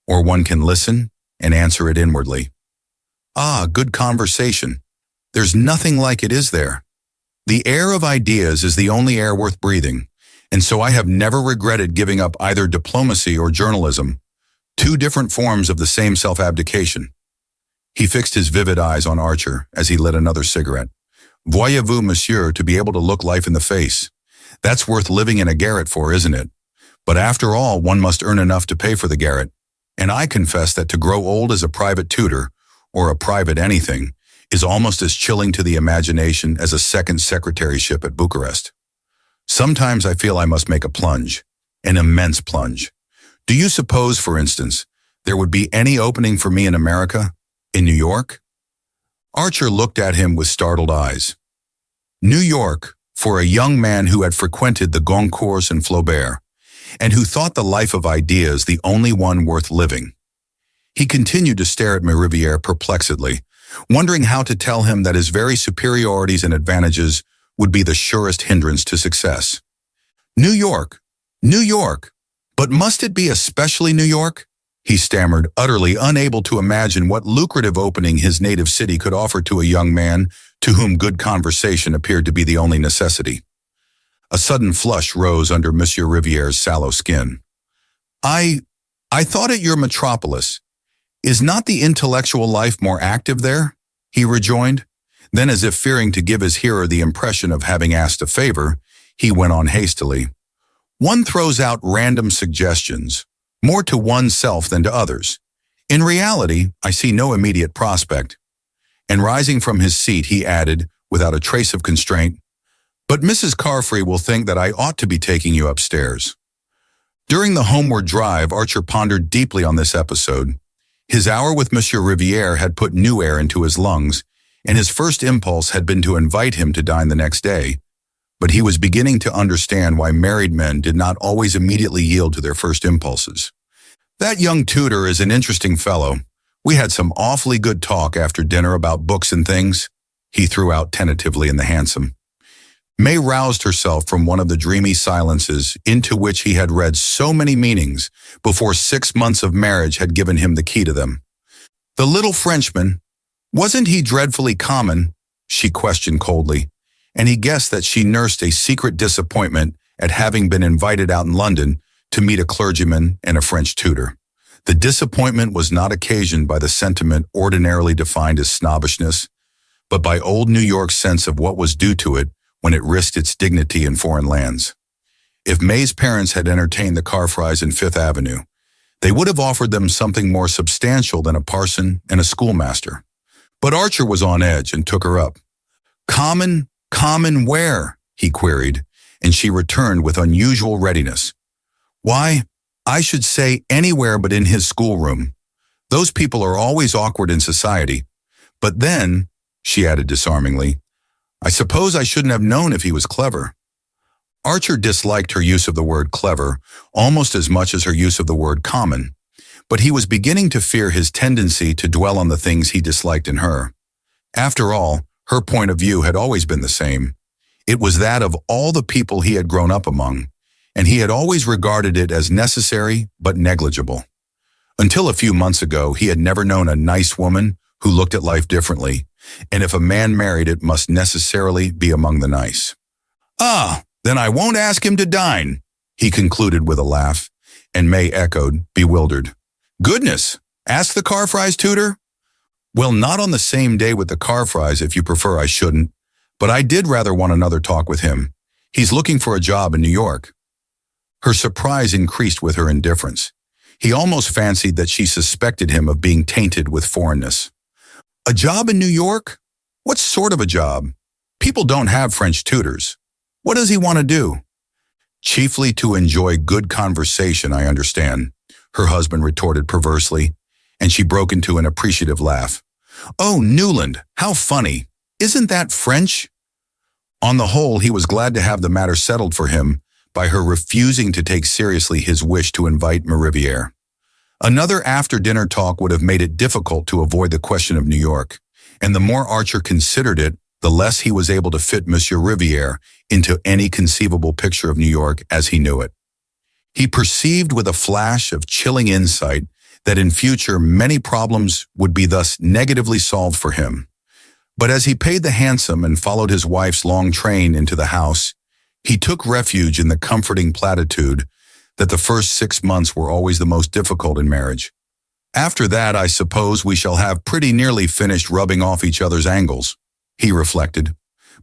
Or one can listen and answer it inwardly. Ah, good conversation. There's nothing like it, is there? The air of ideas is the only air worth breathing, and so I have never regretted giving up either diplomacy or journalism, two different forms of the same self-abdication. He fixed his vivid eyes on Archer as he lit another cigarette. Voyez-vous, monsieur, to be able to look life in the face. That's worth living in a garret for, isn't it? But after all, one must earn enough to pay for the garret. And I confess that to grow old as a private tutor, or a private anything, is almost as chilling to the imagination as a second secretaryship at Bucharest. Sometimes I feel I must make a plunge, an immense plunge. Do you suppose, for instance, there would be any opening for me in America, in New York? Archer looked at him with startled eyes. New York, for a young man who had frequented the Goncourts and Flaubert, and who thought the life of ideas the only one worth living. He continued to stare at Riviere perplexedly, wondering how to tell him that his very superiorities and advantages would be the surest hindrance to success. New York, New York, but must it be especially New York? He stammered, utterly unable to imagine what lucrative opening his native city could offer to a young man to whom good conversation appeared to be the only necessity. A sudden flush rose under Monsieur Riviere's sallow skin. I thought at your metropolis. Is not the intellectual life more active there? He rejoined. Then, as if fearing to give his hearer the impression of having asked a favor, he went on hastily. One throws out random suggestions, more to oneself than to others. In reality, I see no immediate prospect. And rising from his seat, he added, without a trace of constraint, but Mrs. Carfry will think that I ought to be taking you upstairs. During the homeward drive, Archer pondered deeply on this episode. His hour with Monsieur Riviere had put new air into his lungs, and his first impulse had been to invite him to dine the next day. But he was beginning to understand why married men did not always immediately yield to their first impulses. That young tutor is an interesting fellow. We had some awfully good talk after dinner about books and things, he threw out tentatively in the hansom. May roused herself from one of the dreamy silences into which he had read so many meanings before 6 months of marriage had given him the key to them. The little Frenchman, wasn't he dreadfully common? She questioned coldly, and he guessed that she nursed a secret disappointment at having been invited out in London to meet a clergyman and a French tutor. The disappointment was not occasioned by the sentiment ordinarily defined as snobbishness, but by old New York's sense of what was due to it when it risked its dignity in foreign lands. If May's parents had entertained the Carfrys in Fifth Avenue, they would have offered them something more substantial than a parson and a schoolmaster. But Archer was on edge and took her up. Common where? He queried, and she returned with unusual readiness. Why, I should say anywhere but in his schoolroom. Those people are always awkward in society. But then, she added disarmingly, I suppose I shouldn't have known if he was clever. Archer disliked her use of the word clever almost as much as her use of the word common, but he was beginning to fear his tendency to dwell on the things he disliked in her. After all, her point of view had always been the same. It was that of all the people he had grown up among, and he had always regarded it as necessary but negligible. Until a few months ago, he had never known a nice woman who looked at life differently, and if a man married, it must necessarily be among the nice. Ah, then I won't ask him to dine, he concluded with a laugh, and May echoed, bewildered. Goodness, ask the Carfry's tutor? Well, not on the same day with the Carfry's if you prefer I shouldn't, but I did rather want another talk with him. He's looking for a job in New York. Her surprise increased with her indifference. He almost fancied that she suspected him of being tainted with foreignness. A job in New York? What sort of a job? People don't have French tutors. What does he want to do? Chiefly to enjoy good conversation, I understand, her husband retorted perversely, and she broke into an appreciative laugh. Oh, Newland, how funny. Isn't that French? On the whole, he was glad to have the matter settled for him by her refusing to take seriously his wish to invite Riviere. Another after-dinner talk would have made it difficult to avoid the question of New York, and the more Archer considered it, the less he was able to fit Monsieur Riviere into any conceivable picture of New York as he knew it. He perceived with a flash of chilling insight that in future many problems would be thus negatively solved for him. But as he paid the hansom and followed his wife's long train into the house, he took refuge in the comforting platitude that the first 6 months were always the most difficult in marriage. After that, I suppose we shall have pretty nearly finished rubbing off each other's angles, he reflected.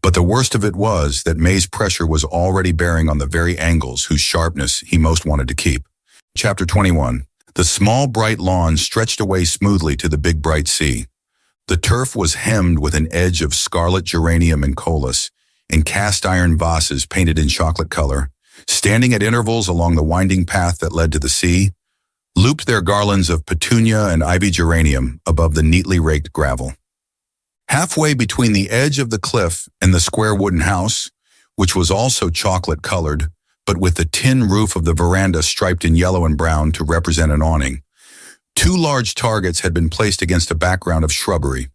But the worst of it was that May's pressure was already bearing on the very angles whose sharpness he most wanted to keep. Chapter 21. The small bright lawn stretched away smoothly to the big bright sea. The turf was hemmed with an edge of scarlet geranium and colas, and cast-iron vases painted in chocolate color, standing at intervals along the winding path that led to the sea, looped their garlands of petunia and ivy geranium above the neatly raked gravel. Halfway between the edge of the cliff and the square wooden house, which was also chocolate-colored, but with the tin roof of the veranda striped in yellow and brown to represent an awning, 2 large targets had been placed against a background of shrubbery.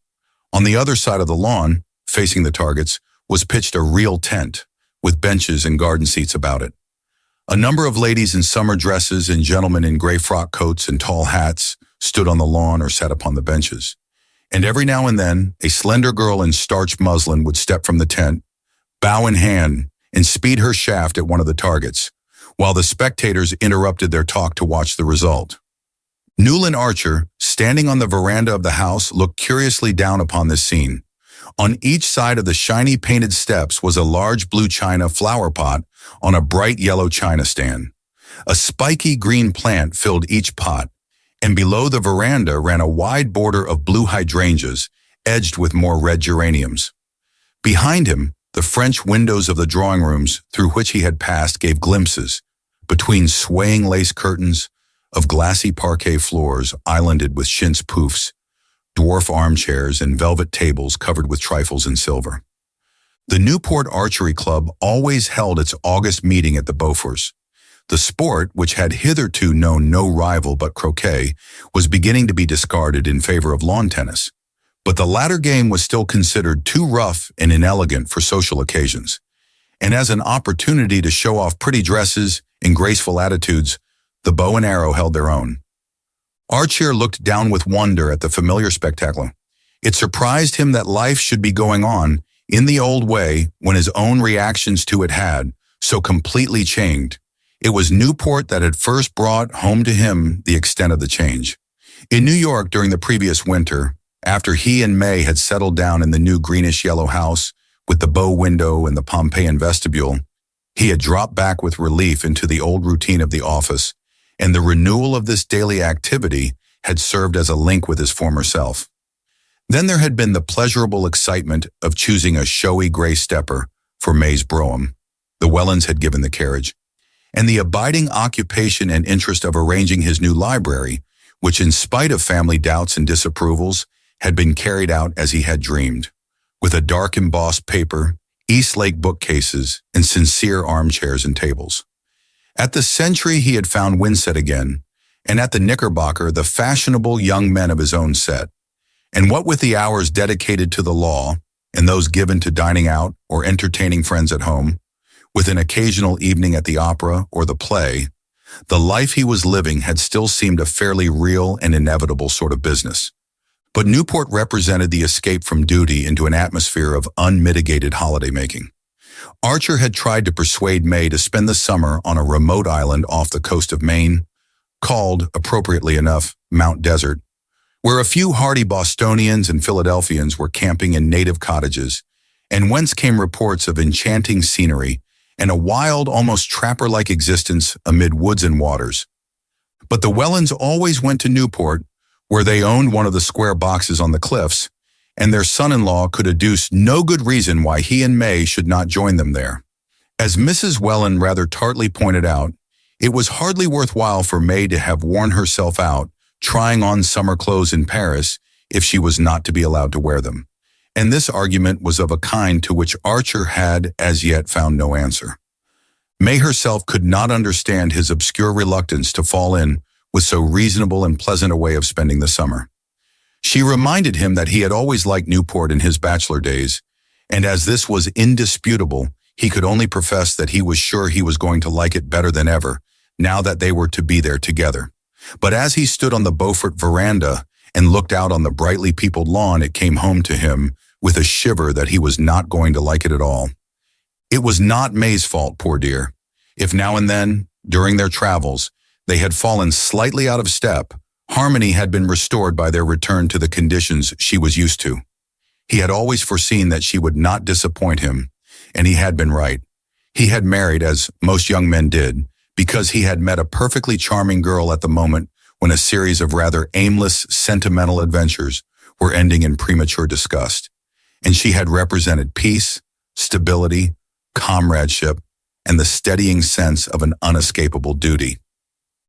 On the other side of the lawn, facing the targets, was pitched a real tent, with benches and garden seats about it. A number of ladies in summer dresses and gentlemen in gray frock coats and tall hats stood on the lawn or sat upon the benches. And every now and then, a slender girl in starched muslin would step from the tent, bow in hand, and speed her shaft at one of the targets, while the spectators interrupted their talk to watch the result. Newland Archer, standing on the veranda of the house, looked curiously down upon this scene. On each side of the shiny painted steps was a large blue china flower pot on a bright yellow china stand. A spiky green plant filled each pot, and below the veranda ran a wide border of blue hydrangeas, edged with more red geraniums. Behind him, the French windows of the drawing rooms through which he had passed gave glimpses, between swaying lace curtains, of glassy parquet floors islanded with chintz poufs, dwarf armchairs, and velvet tables covered with trifles in silver. The Newport Archery Club always held its August meeting at the Beauforts. The sport, which had hitherto known no rival but croquet, was beginning to be discarded in favor of lawn tennis. But the latter game was still considered too rough and inelegant for social occasions, and as an opportunity to show off pretty dresses and graceful attitudes, the bow and arrow held their own. Archer looked down with wonder at the familiar spectacle. It surprised him that life should be going on in the old way when his own reactions to it had so completely changed. It was Newport that had first brought home to him the extent of the change. In New York during the previous winter, after he and May had settled down in the new greenish-yellow house with the bow window and the Pompeian vestibule, he had dropped back with relief into the old routine of the office, and the renewal of this daily activity had served as a link with his former self. Then there had been the pleasurable excitement of choosing a showy gray stepper for May's brougham. the Wellands had given the carriage, and the abiding occupation and interest of arranging his new library, which in spite of family doubts and disapprovals, had been carried out as he had dreamed, with a dark embossed paper, Eastlake bookcases, and sincere armchairs and tables. At the Century he had found Winsett again, and at the Knickerbocker the fashionable young men of his own set. And what with the hours dedicated to the law, and those given to dining out or entertaining friends at home, with an occasional evening at the opera or the play, the life he was living had still seemed a fairly real and inevitable sort of business. But Newport represented the escape from duty into an atmosphere of unmitigated holiday-making. Archer had tried to persuade May to spend the summer on a remote island off the coast of Maine, called, appropriately enough, Mount Desert, where a few hardy Bostonians and Philadelphians were camping in native cottages, and whence came reports of enchanting scenery and a wild, almost trapper-like existence amid woods and waters. But the Wellands always went to Newport, where they owned one of the square boxes on the cliffs, and their son-in-law could adduce no good reason why he and May should not join them there. As Mrs. Welland rather tartly pointed out, it was hardly worthwhile for May to have worn herself out trying on summer clothes in Paris if she was not to be allowed to wear them. And this argument was of a kind to which Archer had as yet found no answer. May herself could not understand his obscure reluctance to fall in with so reasonable and pleasant a way of spending the summer. She reminded him that he had always liked Newport in his bachelor days, and as this was indisputable, he could only profess that he was sure he was going to like it better than ever, now that they were to be there together. But as he stood on the Beaufort veranda and looked out on the brightly peopled lawn, it came home to him with a shiver that he was not going to like it at all. It was not May's fault, poor dear. If now and then, during their travels, they had fallen slightly out of step, harmony had been restored by their return to the conditions she was used to. He had always foreseen that she would not disappoint him, and he had been right. He had married, as most young men did, because he had met a perfectly charming girl at the moment when a series of rather aimless, sentimental adventures were ending in premature disgust. And she had represented peace, stability, comradeship, and the steadying sense of an unescapable duty.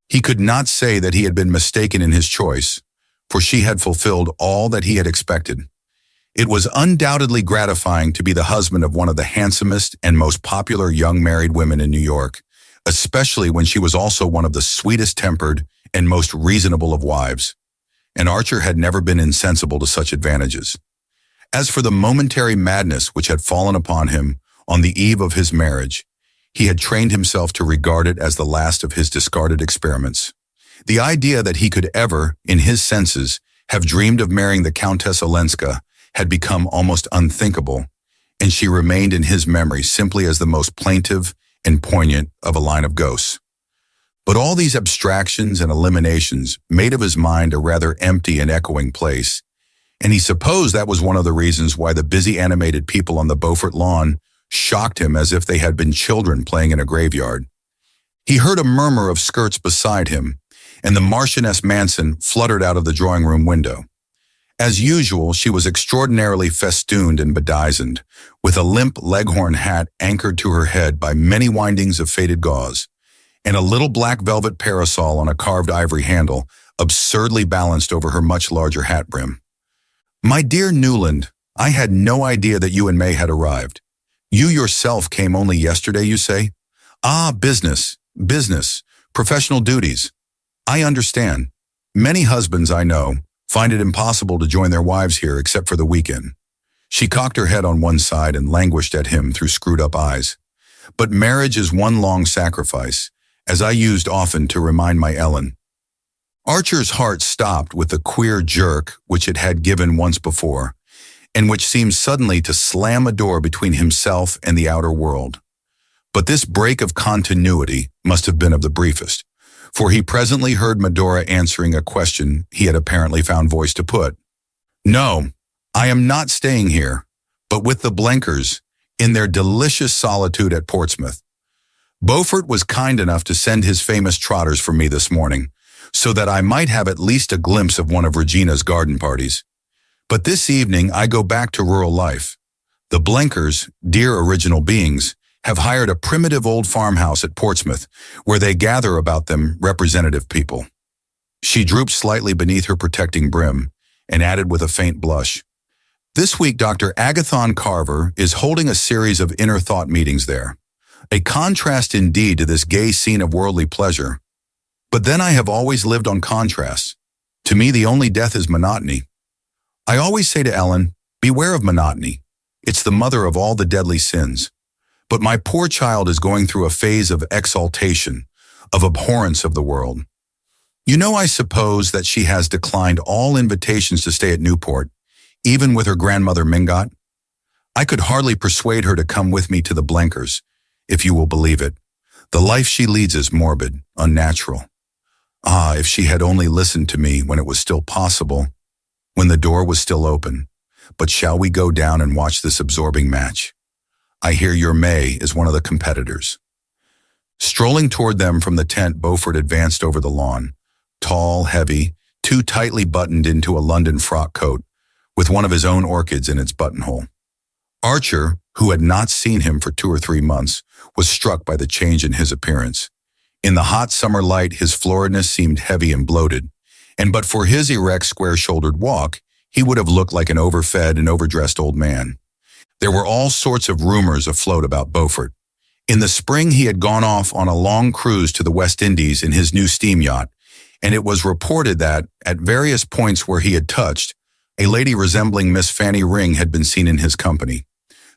He could not say that he had been mistaken in his choice, for she had fulfilled all that he had expected. It was undoubtedly gratifying to be the husband of one of the handsomest and most popular young married women in New York, especially when she was also one of the sweetest-tempered and most reasonable of wives. And Archer had never been insensible to such advantages. As for the momentary madness which had fallen upon him on the eve of his marriage, he had trained himself to regard it as the last of his discarded experiments. The idea that he could ever, in his senses, have dreamed of marrying the Countess Olenska had become almost unthinkable, and she remained in his memory simply as the most plaintive and poignant of a line of ghosts. But all these abstractions and eliminations made of his mind a rather empty and echoing place, and he supposed that was one of the reasons why the busy animated people on the Beaufort lawn shocked him as if they had been children playing in a graveyard. He heard a murmur of skirts beside him, and the Marchioness Manson fluttered out of the drawing-room window. As usual, she was extraordinarily festooned and bedizened, with a limp leghorn hat anchored to her head by many windings of faded gauze, and a little black velvet parasol on a carved ivory handle absurdly balanced over her much larger hat brim. "My dear Newland, I had no idea that you and May had arrived. You yourself came only yesterday, you say? Ah, business, professional duties. I understand. Many husbands, I know, find it impossible to join their wives here except for the weekend." She cocked her head on one side and languished at him through screwed-up eyes. "But marriage is one long sacrifice, as I used often to remind my Ellen." Archer's heart stopped with the queer jerk which it had given once before, and which seemed suddenly to slam a door between himself and the outer world. But this break of continuity must have been of the briefest, for he presently heard Medora answering a question he had apparently found voice to put. "No, I am not staying here, but with the Blenkers, in their delicious solitude at Portsmouth. Beaufort was kind enough to send his famous trotters for me this morning, so that I might have at least a glimpse of one of Regina's garden parties. But this evening I go back to rural life. The Blenkers, dear original beings, have hired a primitive old farmhouse at Portsmouth, where they gather about them representative people. She drooped slightly beneath her protecting brim and added with a faint blush, "This week Dr. Agathon Carver is holding a series of inner thought meetings there. A contrast indeed to this gay scene of worldly pleasure. But then I have always lived on contrasts. To me the only death is monotony. I always say to Ellen, beware of monotony. It's the mother of all the deadly sins. But my poor child is going through a phase of exaltation, of abhorrence of the world. You know, I suppose that she has declined all invitations to stay at Newport, even with her grandmother Mingot. I could hardly persuade her to come with me to the Blenkers, if you will believe it. The life she leads is morbid, unnatural. Ah, if she had only listened to me when it was still possible, when the door was still open. But shall we go down and watch this absorbing match? I hear your May is one of the competitors." Strolling toward them from the tent, Beaufort advanced over the lawn, tall, heavy, too tightly buttoned into a London frock coat, with one of his own orchids in its buttonhole. Archer, who had not seen him for 2 or 3 months, was struck by the change in his appearance. In the hot summer light, his floridness seemed heavy and bloated, and but for his erect, square-shouldered walk, he would have looked like an overfed and overdressed old man. There were all sorts of rumors afloat about Beaufort. In the spring, he had gone off on a long cruise to the West Indies in his new steam yacht, and it was reported that, at various points where he had touched, a lady resembling Miss Fanny Ring had been seen in his company.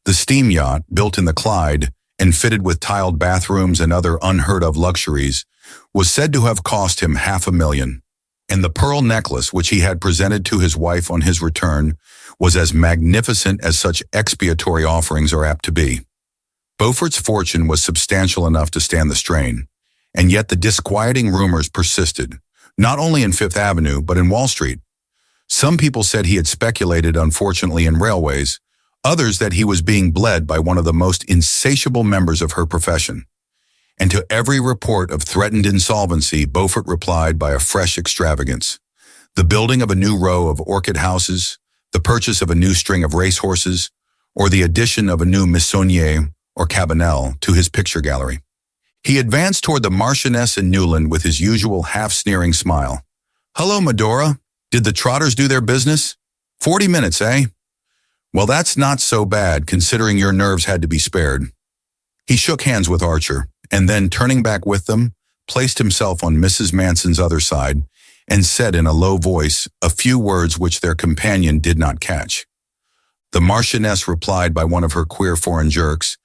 The steam yacht, built in the Clyde and fitted with tiled bathrooms and other unheard-of luxuries, was said to have cost him $500,000, and the pearl necklace which he had presented to his wife on his return was as magnificent as such expiatory offerings are apt to be. Beaufort's fortune was substantial enough to stand the strain, and yet the disquieting rumors persisted, not only in Fifth Avenue but in Wall Street. Some people said he had speculated unfortunately in railways, others that he was being bled by one of the most insatiable members of her profession. And to every report of threatened insolvency, Beaufort replied by a fresh extravagance: the building of a new row of orchid houses, the purchase of a new string of racehorses, or the addition of a new Meissonier or Cabanel to his picture gallery. He advanced toward the Marchioness and Newland with his usual half-sneering smile. "Hello, Medora. Did the trotters do their business? 40 minutes, eh? Well, that's not so bad, considering your nerves had to be spared." He shook hands with Archer, and then, turning back with them, placed himself on Mrs. Manson's other side and said in a low voice a few words which their companion did not catch. The Marchioness replied by one of her queer foreign jerks,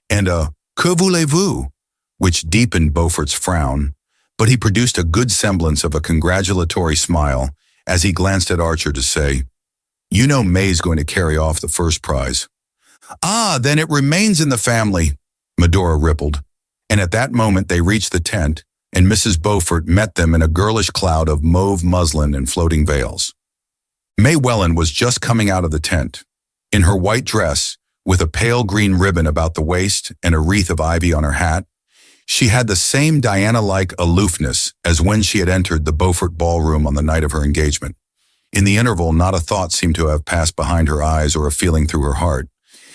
and a "Que voulez-vous?" which deepened Beaufort's frown, but he produced a good semblance of a congratulatory smile as he glanced at Archer to say, "You know May's going to carry off the first prize." "Ah, then it remains in the family," Medora rippled, and at that moment they reached the tent, and Mrs. Beaufort met them in a girlish cloud of mauve muslin and floating veils. May Welland was just coming out of the tent. In her white dress, with a pale green ribbon about the waist and a wreath of ivy on her hat, she had the same Diana-like aloofness as when she had entered the Beaufort ballroom on the night of her engagement. In the interval, not a thought seemed to have passed behind her eyes or a feeling through her heart,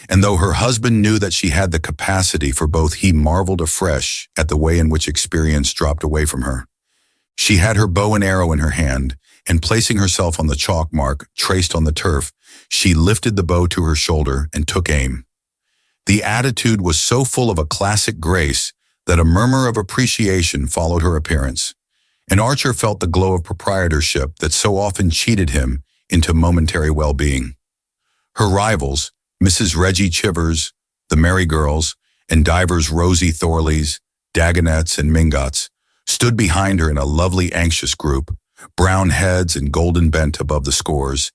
and though her husband knew that she had the capacity for both, he marveled afresh at the way in which experience dropped away from her. She had her bow and arrow in her hand, and placing herself on the chalk mark traced on the turf, she lifted the bow to her shoulder and took aim. The attitude was so full of a classic grace that a murmur of appreciation followed her appearance, and Archer felt the glow of proprietorship that so often cheated him into momentary well-being. Her rivals, Mrs. Reggie Chivers, the Merry Girls, and divers Rosie Thorleys, Dagonets, and Mingots, stood behind her in a lovely anxious group, brown heads and golden bent above the scores,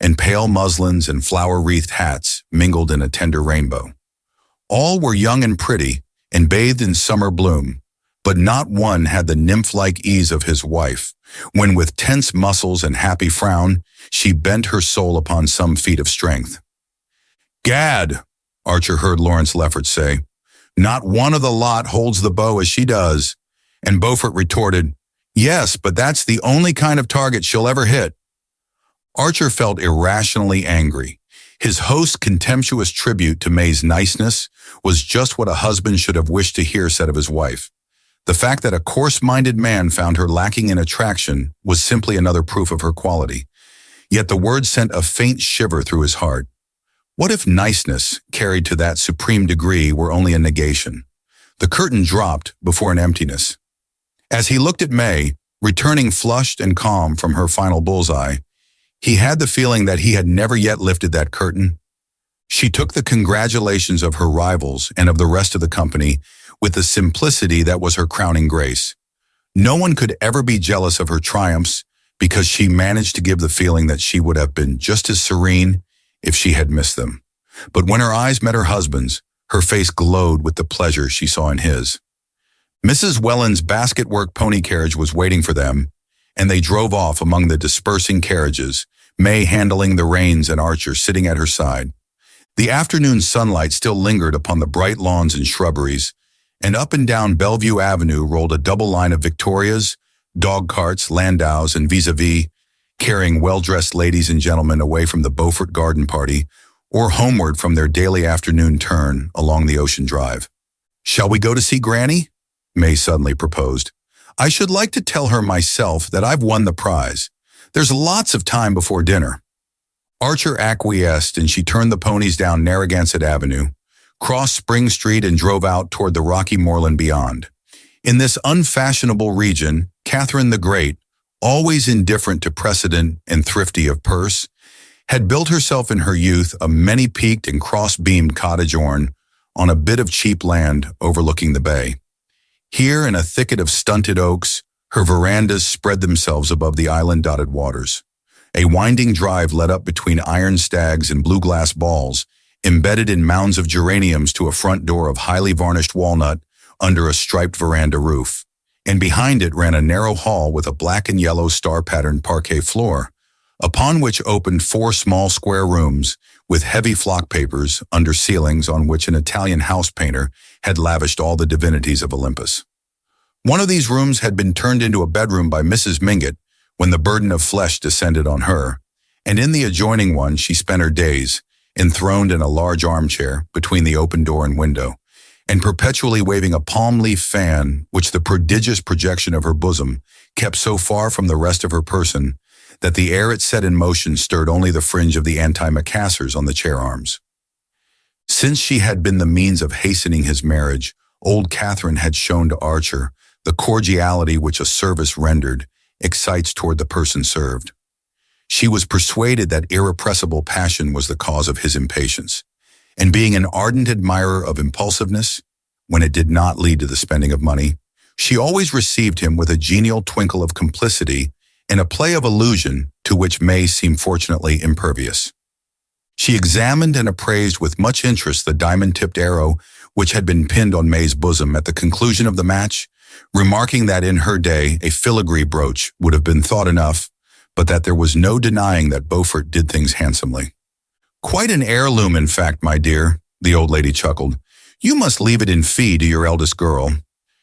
and pale muslins and flower-wreathed hats mingled in a tender rainbow. All were young and pretty, and bathed in summer bloom, but not one had the nymph-like ease of his wife, when with tense muscles and happy frown, she bent her soul upon some feat of strength. "Gad," Archer heard Lawrence Leffert say, "not one of the lot holds the bow as she does." And Beaufort retorted, "Yes, but that's the only kind of target she'll ever hit." Archer felt irrationally angry. His host's contemptuous tribute to May's niceness was just what a husband should have wished to hear said of his wife. The fact that a coarse-minded man found her lacking in attraction was simply another proof of her quality. Yet the word sent a faint shiver through his heart. What if niceness, carried to that supreme degree, were only a negation? The curtain dropped before an emptiness. As he looked at May, returning flushed and calm from her final bullseye, he had the feeling that he had never yet lifted that curtain. She took the congratulations of her rivals and of the rest of the company with the simplicity that was her crowning grace. No one could ever be jealous of her triumphs because she managed to give the feeling that she would have been just as serene if she had missed them. But when her eyes met her husband's, her face glowed with the pleasure she saw in his. Mrs. Welland's basket-work pony carriage was waiting for them, and they drove off among the dispersing carriages, May handling the reins and Archer sitting at her side. The afternoon sunlight still lingered upon the bright lawns and shrubberies, and up and down Bellevue Avenue rolled a double line of Victorias, dog carts, landaus, and vis-a-vis, carrying well-dressed ladies and gentlemen away from the Beaufort garden party or homeward from their daily afternoon turn along the Ocean Drive. "Shall we go to see Granny?" May suddenly proposed. "I should like to tell her myself that I've won the prize. There's lots of time before dinner." Archer acquiesced, and she turned the ponies down Narragansett Avenue, crossed Spring Street, and drove out toward the rocky moorland beyond. In this unfashionable region, Catherine the Great, always indifferent to precedent and thrifty of purse, had built herself in her youth a many-peaked and cross-beamed cottage on a bit of cheap land overlooking the bay. Here, in a thicket of stunted oaks, her verandas spread themselves above the island-dotted waters. A winding drive led up between iron stags and blue-glass balls, embedded in mounds of geraniums to a front door of highly varnished walnut under a striped veranda roof, and behind it ran a narrow hall with a black and yellow star-patterned parquet floor, upon which opened 4 small square rooms with heavy flock papers under ceilings on which an Italian house painter had lavished all the divinities of Olympus. One of these rooms had been turned into a bedroom by Mrs. Mingott when the burden of flesh descended on her, and in the adjoining one she spent her days, enthroned in a large armchair between the open door and window, and perpetually waving a palm leaf fan which the prodigious projection of her bosom kept so far from the rest of her person that the air it set in motion stirred only the fringe of the antimacassars on the chair arms. Since she had been the means of hastening his marriage, old Catherine had shown to Archer the cordiality which a service rendered excites toward the person served. She was persuaded that irrepressible passion was the cause of his impatience, and being an ardent admirer of impulsiveness, when it did not lead to the spending of money, she always received him with a genial twinkle of complicity and a play of allusion to which May seemed fortunately impervious. She examined and appraised with much interest the diamond-tipped arrow which had been pinned on May's bosom at the conclusion of the match, remarking that in her day a filigree brooch would have been thought enough, but that there was no denying that Beaufort did things handsomely. "Quite an heirloom, in fact, my dear," the old lady chuckled. "You must leave it in fee to your eldest girl."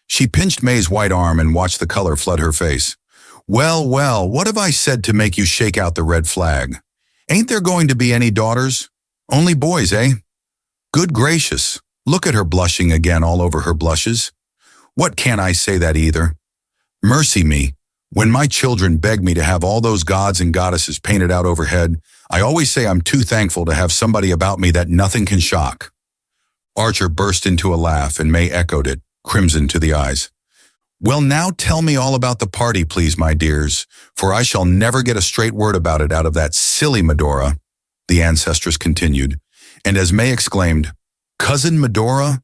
She pinched May's white arm and watched the color flood her face. "Well, well, what have I said to make you shake out the red flag? Ain't there going to be any daughters? Only boys, eh? Good gracious, look at her blushing again all over her blushes. What can't I say that either? Mercy me, when my children beg me to have all those gods and goddesses painted out overhead, I always say I'm too thankful to have somebody about me that nothing can shock." Archer burst into a laugh, and May echoed it, crimson to the eyes. "Well, now tell me all about the party, please, my dears, for I shall never get a straight word about it out of that silly Medora," the ancestress continued, and as May exclaimed, "Cousin Medora?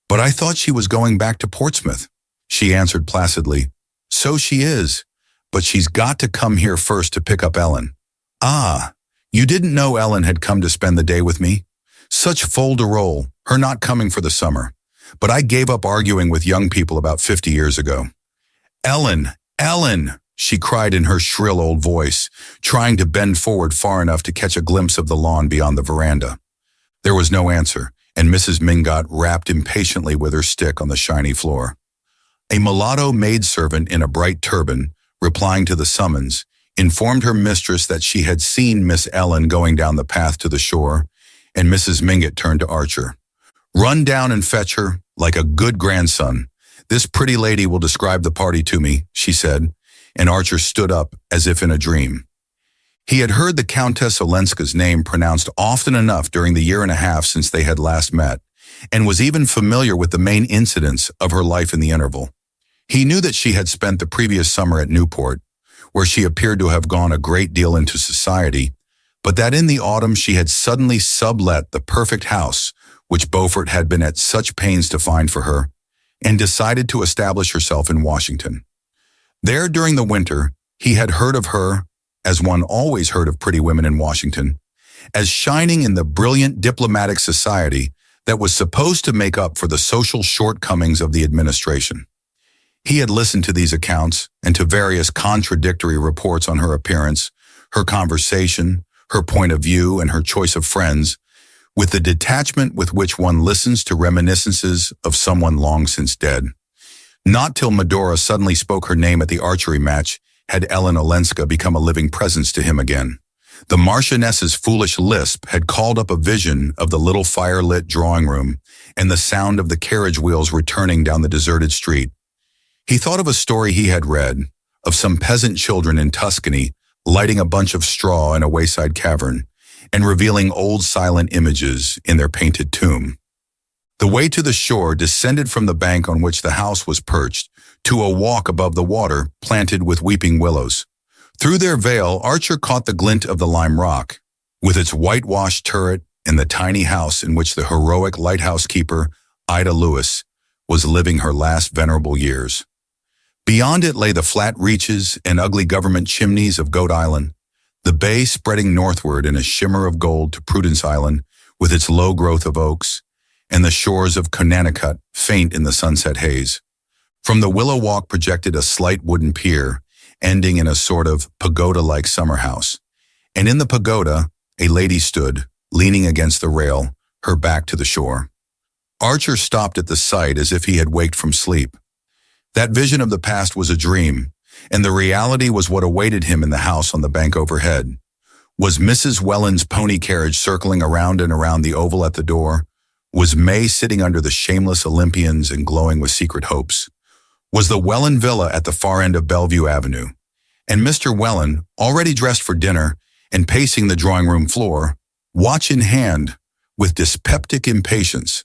But I thought she was going back to Portsmouth," she answered placidly, "So she is, but she's got to come here first to pick up Ellen." "Ah, you didn't know Ellen had come to spend the day with me? Such fol-de-rol, her not coming for the summer. But I gave up arguing with young people about 50 years ago." "Ellen, Ellen!" she cried in her shrill old voice, trying to bend forward far enough to catch a glimpse of the lawn beyond the veranda. There was no answer, and Mrs. Mingott rapped impatiently with her stick on the shiny floor. A mulatto maidservant in a bright turban, replying to the summons, informed her mistress that she had seen Miss Ellen going down the path to the shore, and Mrs. Mingott turned to Archer. "Run down and fetch her, like a good grandson. This pretty lady will describe the party to me," she said, and Archer stood up as if in a dream. He had heard the Countess Olenska's name pronounced often enough during the year and a half since they had last met, and was even familiar with the main incidents of her life in the interval. He knew that she had spent the previous summer at Newport, where she appeared to have gone a great deal into society, but that in the autumn she had suddenly sublet the perfect house which Beaufort had been at such pains to find for her, and decided to establish herself in Washington. There during the winter, he had heard of her, as one always heard of pretty women in Washington, as shining in the brilliant diplomatic society that was supposed to make up for the social shortcomings of the administration. He had listened to these accounts and to various contradictory reports on her appearance, her conversation, her point of view, and her choice of friends, with the detachment with which one listens to reminiscences of someone long since dead. Not till Medora suddenly spoke her name at the archery match had Ellen Olenska become a living presence to him again. The Marchioness's foolish lisp had called up a vision of the little fire-lit drawing room and the sound of the carriage wheels returning down the deserted street. He thought of a story he had read, of some peasant children in Tuscany lighting a bunch of straw in a wayside cavern, and revealing old silent images in their painted tomb. The way to the shore descended from the bank on which the house was perched to a walk above the water planted with weeping willows. Through their veil, Archer caught the glint of the lime rock, with its whitewashed turret and the tiny house in which the heroic lighthouse keeper, Ida Lewis, was living her last venerable years. Beyond it lay the flat reaches and ugly government chimneys of Goat Island, the bay spreading northward in a shimmer of gold to Prudence Island with its low growth of oaks, and the shores of Connecticut faint in the sunset haze. From the Willow Walk projected a slight wooden pier, ending in a sort of pagoda-like summer house, and in the pagoda a lady stood, leaning against the rail, her back to the shore. Archer stopped at the sight as if he had waked from sleep. That vision of the past was a dream, and the reality was what awaited him in the house on the bank overhead. Was Mrs. Welland's pony carriage circling around and around the oval at the door? Was May sitting under the shameless Olympians and glowing with secret hopes? Was the Welland villa at the far end of Bellevue Avenue? And Mr. Welland, already dressed for dinner and pacing the drawing-room floor, watch in hand, with dyspeptic impatience,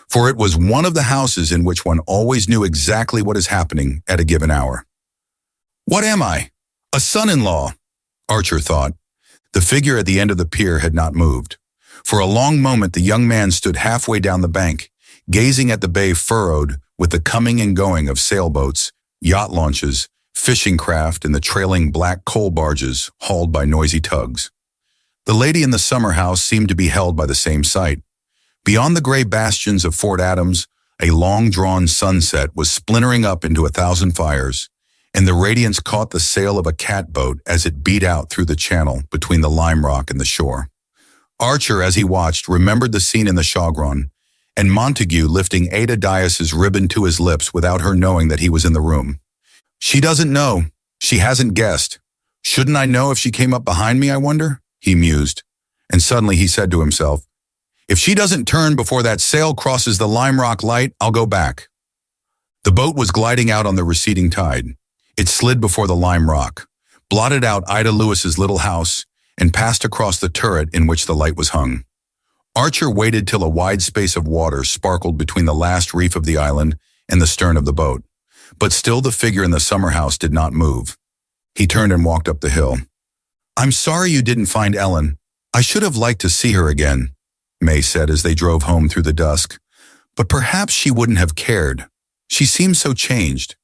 for it was one of the houses in which one always knew exactly what is happening at a given hour. What am I? A son-in-law, Archer thought. The figure at the end of the pier had not moved. For a long moment the young man stood halfway down the bank, gazing at the bay furrowed with the coming and going of sailboats, yacht launches, fishing craft, and the trailing black coal barges hauled by noisy tugs. The lady in the summer house seemed to be held by the same sight. Beyond the gray bastions of Fort Adams, a long-drawn sunset was splintering up into 1,000 fires, and the radiance caught the sail of a catboat as it beat out through the channel between the lime rock and the shore. Archer, as he watched, remembered the scene in the Chagrin, and Montague lifting Ada Dias's ribbon to his lips without her knowing that he was in the room. She doesn't know. She hasn't guessed. Shouldn't I know if she came up behind me, I wonder? He mused. And suddenly he said to himself, if she doesn't turn before that sail crosses the lime rock light, I'll go back. The boat was gliding out on the receding tide. It slid before the lime rock, blotted out Ida Lewis's little house, and passed across the turret in which the light was hung. Archer waited till a wide space of water sparkled between the last reef of the island and the stern of the boat, but still the figure in the summer house did not move. He turned and walked up the hill. I'm sorry you didn't find Ellen. I should have liked to see her again, May said as they drove home through the dusk, but perhaps she wouldn't have cared. She seemed so changed.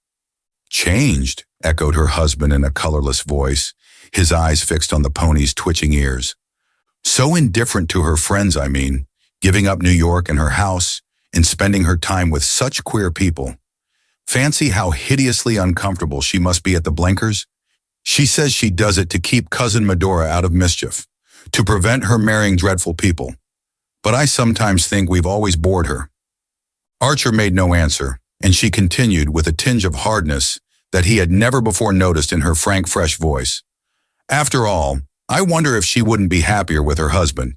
Changed, echoed her husband in a colorless voice, his eyes fixed on the pony's twitching ears. So indifferent to her friends, I mean, giving up New York and her house and spending her time with such queer people. Fancy how hideously uncomfortable she must be at the Blenkers. She says she does it to keep Cousin Medora out of mischief, to prevent her marrying dreadful people. But I sometimes think we've always bored her. Archer made no answer, and she continued with a tinge of hardness that he had never before noticed in her frank, fresh voice. After all, I wonder if she wouldn't be happier with her husband.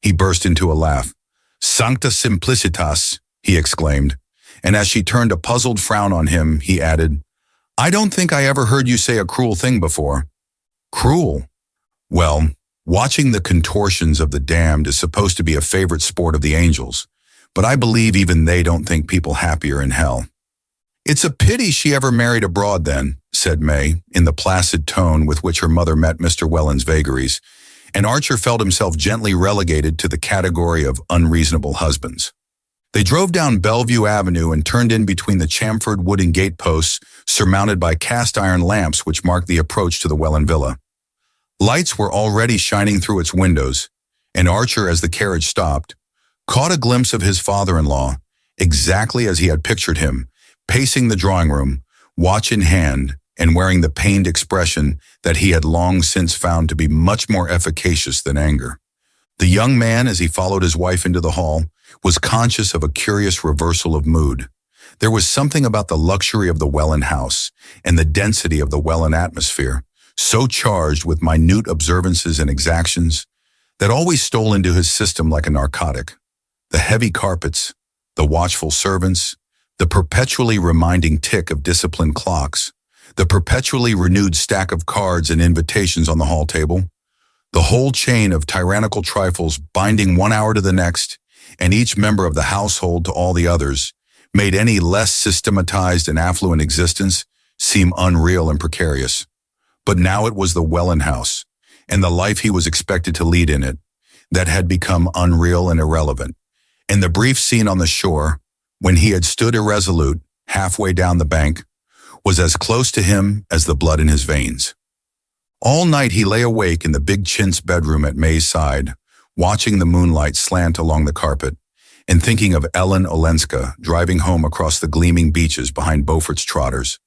He burst into a laugh. Sancta simplicitas, he exclaimed, and as she turned a puzzled frown on him, he added, I don't think I ever heard you say a cruel thing before. Cruel? Well, watching the contortions of the damned is supposed to be a favorite sport of the angels, but I believe even they don't think people happier in hell. It's a pity she ever married abroad then, said May, in the placid tone with which her mother met Mr. Welland's vagaries, and Archer felt himself gently relegated to the category of unreasonable husbands. They drove down Bellevue Avenue and turned in between the chamfered wooden gateposts surmounted by cast-iron lamps which marked the approach to the Welland villa. Lights were already shining through its windows, and Archer, as the carriage stopped, caught a glimpse of his father-in-law, exactly as he had pictured him, pacing the drawing room, watch in hand, and wearing the pained expression that he had long since found to be much more efficacious than anger. The young man, as he followed his wife into the hall, was conscious of a curious reversal of mood. There was something about the luxury of the Welland house and the density of the Welland atmosphere, so charged with minute observances and exactions, that always stole into his system like a narcotic. The heavy carpets, the watchful servants, the perpetually reminding tick of disciplined clocks, the perpetually renewed stack of cards and invitations on the hall table, the whole chain of tyrannical trifles binding one hour to the next, and each member of the household to all the others, made any less systematized and affluent existence seem unreal and precarious. But now it was the Welland house, and the life he was expected to lead in it, that had become unreal and irrelevant. And the brief scene on the shore, when he had stood irresolute, halfway down the bank, was as close to him as the blood in his veins. All night he lay awake in the big chintz bedroom at May's side, watching the moonlight slant along the carpet, and thinking of Ellen Olenska driving home across the gleaming beaches behind Beaufort's trotters,